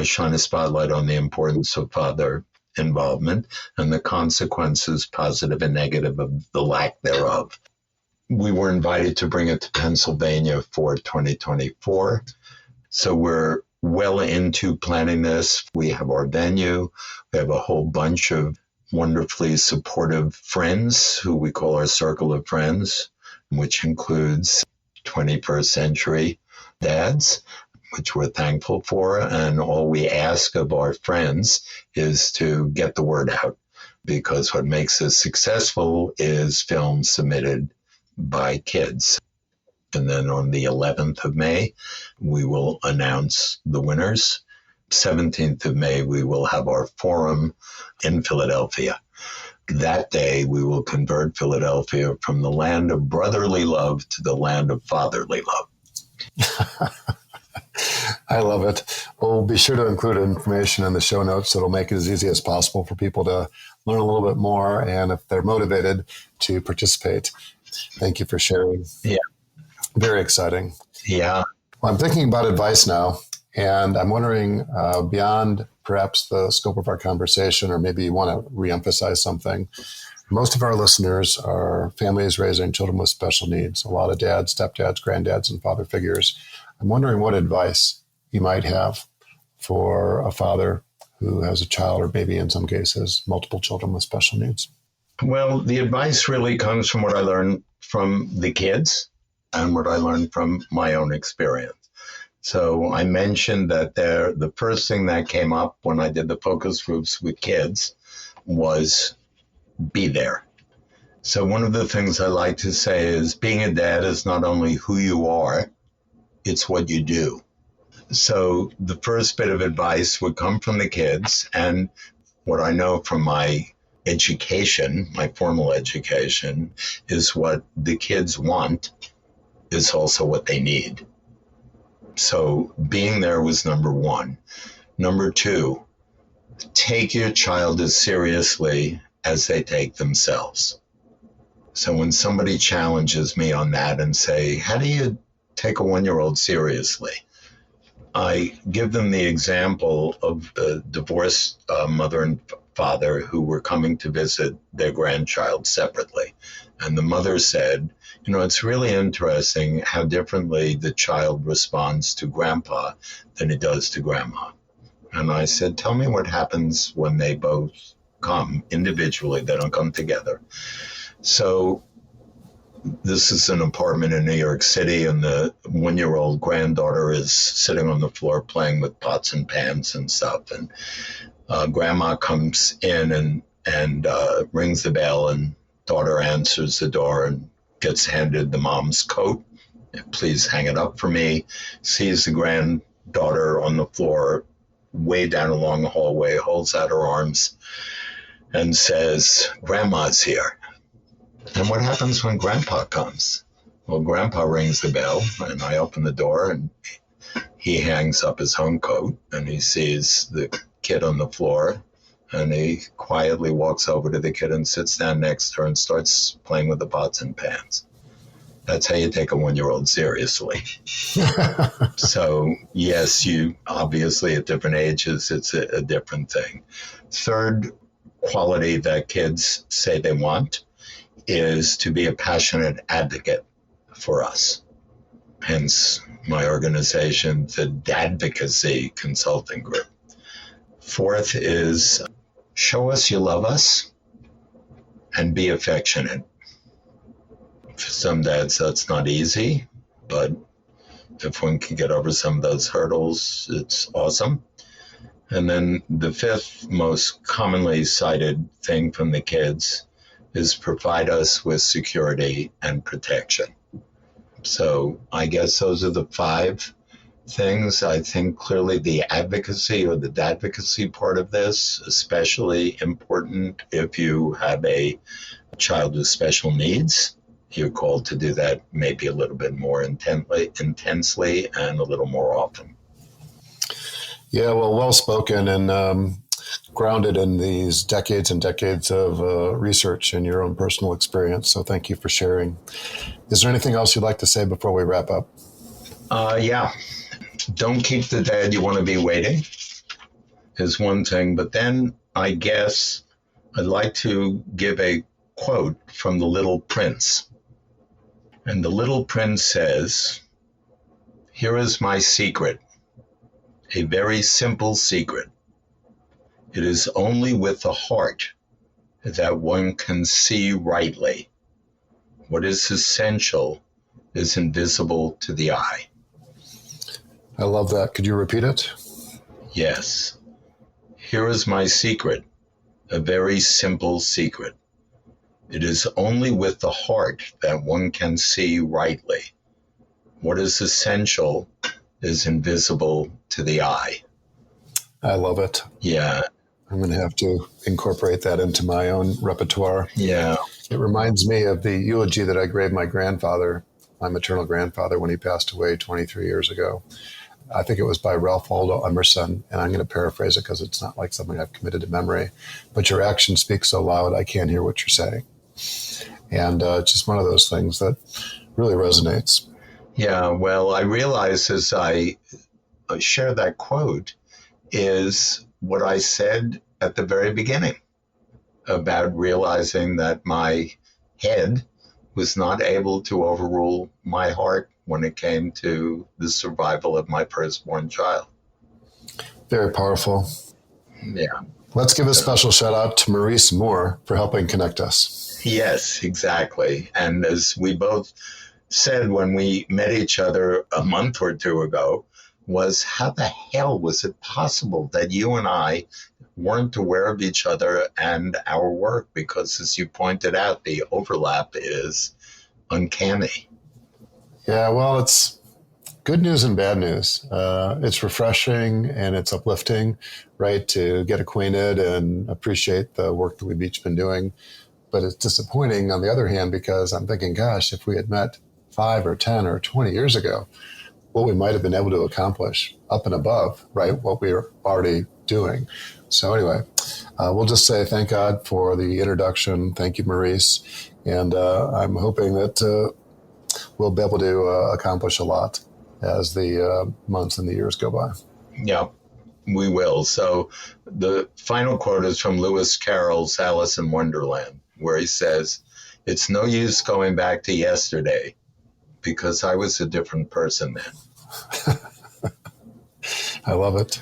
Speaker 2: shine a spotlight on the importance of father involvement and the consequences, positive and negative, of the lack thereof. We were invited to bring it to Pennsylvania for 2024. So we're well into planning this. We have our venue. We have a whole bunch of wonderfully supportive friends who we call our circle of friends, which includes 21st century dads, which we're thankful for. And all we ask of our friends is to get the word out, because what makes us successful is films submitted by kids. And then on the 11th of May, we will announce the winners. 17th of May, we will have our forum in Philadelphia. That day, we will convert Philadelphia from the land of brotherly love to the land of fatherly love.
Speaker 3: I love it. We'll be sure to include information in the show notes that'll make it as easy as possible for people to learn a little bit more, and if they're motivated, to participate. Thank you for sharing.
Speaker 2: Yeah.
Speaker 3: Very exciting.
Speaker 2: Yeah.
Speaker 3: Well, I'm thinking about advice now, and I'm wondering, beyond perhaps the scope of our conversation, or maybe you want to reemphasize something. Most of our listeners are families raising children with special needs, a lot of dads, stepdads, granddads, and father figures. I'm wondering what advice you might have for a father who has a child, or maybe in some cases, multiple children with special needs.
Speaker 2: Well, the advice really comes from what I learned from the kids and what I learned from my own experience. So I mentioned that the first thing that came up when I did the focus groups with kids was be there. So one of the things I like to say is being a dad is not only who you are, it's what you do. So the first bit of advice would come from the kids, and what I know from my education, my formal education, is what the kids want is also what they need. So being there was number one. Number two, take your child as seriously as they take themselves. So when somebody challenges me on that and say, how do you take a 1-year-old seriously? I give them the example of a divorced mother and father who were coming to visit their grandchild separately. And the mother said, it's really interesting how differently the child responds to grandpa than he does to grandma. And I said, tell me what happens when they both come individually. They don't come together. So this is an apartment in New York City, and the 1-year-old granddaughter is sitting on the floor playing with pots and pans and stuff. And grandma comes in and rings the bell, and daughter answers the door and gets handed the mom's coat. Please hang it up for me. Sees the granddaughter on the floor way down along the hallway, holds out her arms and says, Grandma's here. And what happens when grandpa comes? Well, grandpa rings the bell, and I open the door, and he hangs up his home coat, and he sees the kid on the floor, and he quietly walks over to the kid and sits down next to her and starts playing with the pots and pans. That's how you take a 1-year-old seriously. So, yes, you obviously at different ages, it's a different thing. Third quality that kids say they want is to be a passionate advocate for us. Hence my organization, the Dadvocacy Consulting Group. Fourth is show us you love us and be affectionate. For some dads, that's not easy, but if one can get over some of those hurdles, it's awesome. And then the fifth most commonly cited thing from the kids is provide us with security and protection. So I guess those are the 5 things. I think clearly the advocacy or the dadvocacy part of this, especially important if you have a child with special needs. You're called to do that maybe a little bit more intensely and a little more often.
Speaker 3: Yeah, well spoken and grounded in these decades and decades of research and your own personal experience. So thank you for sharing. Is there anything else you'd like to say before we wrap up?
Speaker 2: Yeah. Don't keep the dad you want to be waiting is one thing. But then I guess I'd like to give a quote from The Little Prince. And The Little Prince says, "Here is my secret, a very simple secret. It is only with the heart that one can see rightly. What is essential is invisible to the eye."
Speaker 3: I love that. Could you repeat it?
Speaker 2: Yes. Here is my secret, a very simple secret. It is only with the heart that one can see rightly. What is essential is invisible to the eye.
Speaker 3: I love it.
Speaker 2: Yeah.
Speaker 3: I'm going to have to incorporate that into my own repertoire.
Speaker 2: Yeah.
Speaker 3: It reminds me of the eulogy that I gave my grandfather, my maternal grandfather, when he passed away 23 years ago. I think it was by Ralph Waldo Emerson, and I'm going to paraphrase it because it's not like something I've committed to memory. But your action speaks so loud, I can't hear what you're saying. And it's just one of those things that really resonates.
Speaker 2: Yeah, well, I realize as I share that quote is what I said at the very beginning about realizing that my head was not able to overrule my heart when it came to the survival of my firstborn child.
Speaker 3: Very powerful.
Speaker 2: Yeah.
Speaker 3: Let's give a special shout out to Maurice Moore for helping connect us.
Speaker 2: Yes, exactly. And as we both said when we met each other a month or two ago, was how the hell was it possible that you and I weren't aware of each other and our work? Because as you pointed out, the overlap is uncanny.
Speaker 3: Yeah, well, it's good news and bad news. It's refreshing and it's uplifting, right, to get acquainted and appreciate the work that we've each been doing. But it's disappointing on the other hand, because I'm thinking, gosh, if we had met 5 or 10 or 20 years ago, what we might have been able to accomplish up and above, right, what we were already doing. So anyway, we'll just say thank God for the introduction. Thank you, Maurice. And I'm hoping that we'll be able to accomplish a lot as the months and the years go by.
Speaker 2: Yeah, we will. So the final quote is from Lewis Carroll's Alice in Wonderland, where he says, "It's no use going back to yesterday because I was a different person then."
Speaker 3: I love it.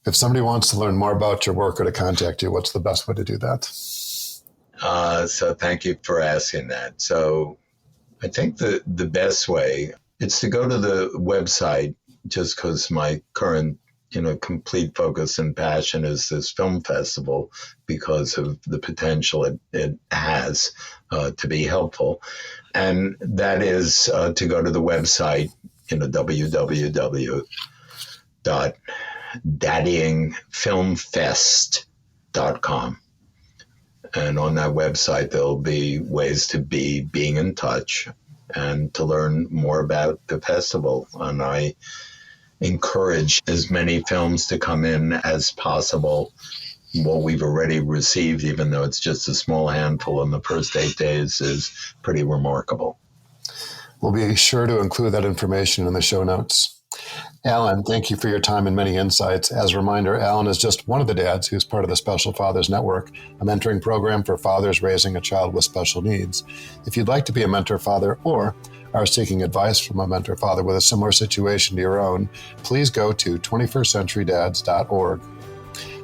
Speaker 3: If somebody wants to learn more about your work or to contact you, what's the best way to do that?
Speaker 2: So thank you for asking that. So I think the best way is to go to the website, just because my current, complete focus and passion is this film festival because of the potential it has to be helpful. And that is to go to the website, www.daddyingfilmfest.com. And on that website, there'll be ways to being in touch and to learn more about the festival. And I encourage as many films to come in as possible. What we've already received, even though it's just a small handful in the first 8 days, is pretty remarkable.
Speaker 3: We'll be sure to include that information in the show notes. Allan, thank you for your time and many insights. As a reminder, Allan is just one of the dads who's part of the Special Fathers Network, a mentoring program for fathers raising a child with special needs. If you'd like to be a mentor father or are seeking advice from a mentor father with a similar situation to your own, please go to 21stcenturydads.org.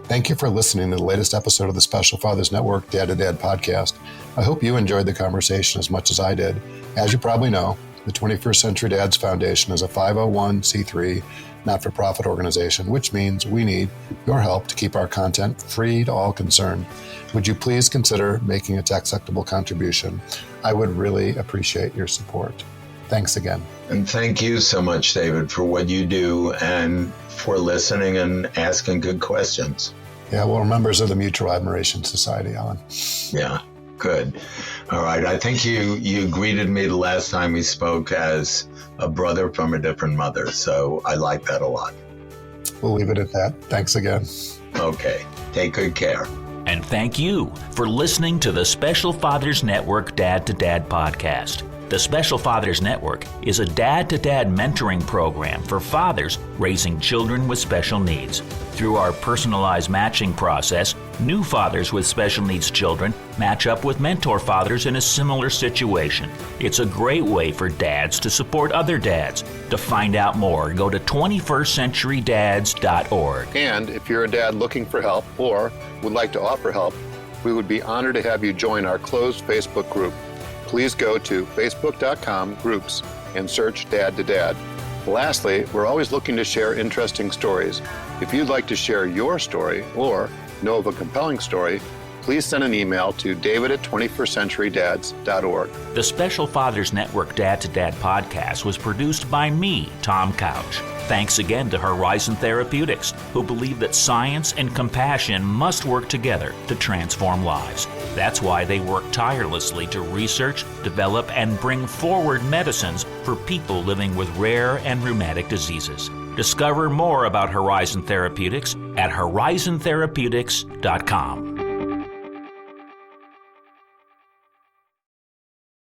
Speaker 3: Thank you for listening to the latest episode of the Special Fathers Network Dad to Dad podcast. I hope you enjoyed the conversation as much as I did. As you probably know, the 21st Century Dads Foundation is a 501c3 not-for-profit organization, which means we need your help to keep our content free to all concerned. Would you please consider making a tax-deductible contribution? I would really appreciate your support. Thanks again.
Speaker 2: And thank you so much, David, for what you do and for listening and asking good questions.
Speaker 3: Yeah, well, we're members of the Mutual Admiration Society, Allan.
Speaker 2: Yeah, good. All right. I think you greeted me the last time we spoke as a brother from a different mother. So I like that a lot.
Speaker 3: We'll leave it at that. Thanks again.
Speaker 2: Okay. Take good care.
Speaker 1: And thank you for listening to the Special Fathers Network Dad to Dad podcast. The Special Fathers Network is a dad-to-dad mentoring program for fathers raising children with special needs. Through our personalized matching process, new fathers with special needs children match up with mentor fathers in a similar situation. It's a great way for dads to support other dads. To find out more, go to 21stcenturydads.org.
Speaker 3: And if you're a dad looking for help or would like to offer help, we would be honored to have you join our closed Facebook group. Please go to facebook.com/groups and search Dad to Dad. Lastly, we're always looking to share interesting stories. If you'd like to share your story or know of a compelling story, please send an email to david@21stcenturydads.org.
Speaker 1: The Special Fathers Network Dad to Dad podcast was produced by me, Tom Couch. Thanks again to Horizon Therapeutics, who believe that science and compassion must work together to transform lives. That's why they work tirelessly to research, develop, and bring forward medicines for people living with rare and rheumatic diseases. Discover more about Horizon Therapeutics at horizontherapeutics.com.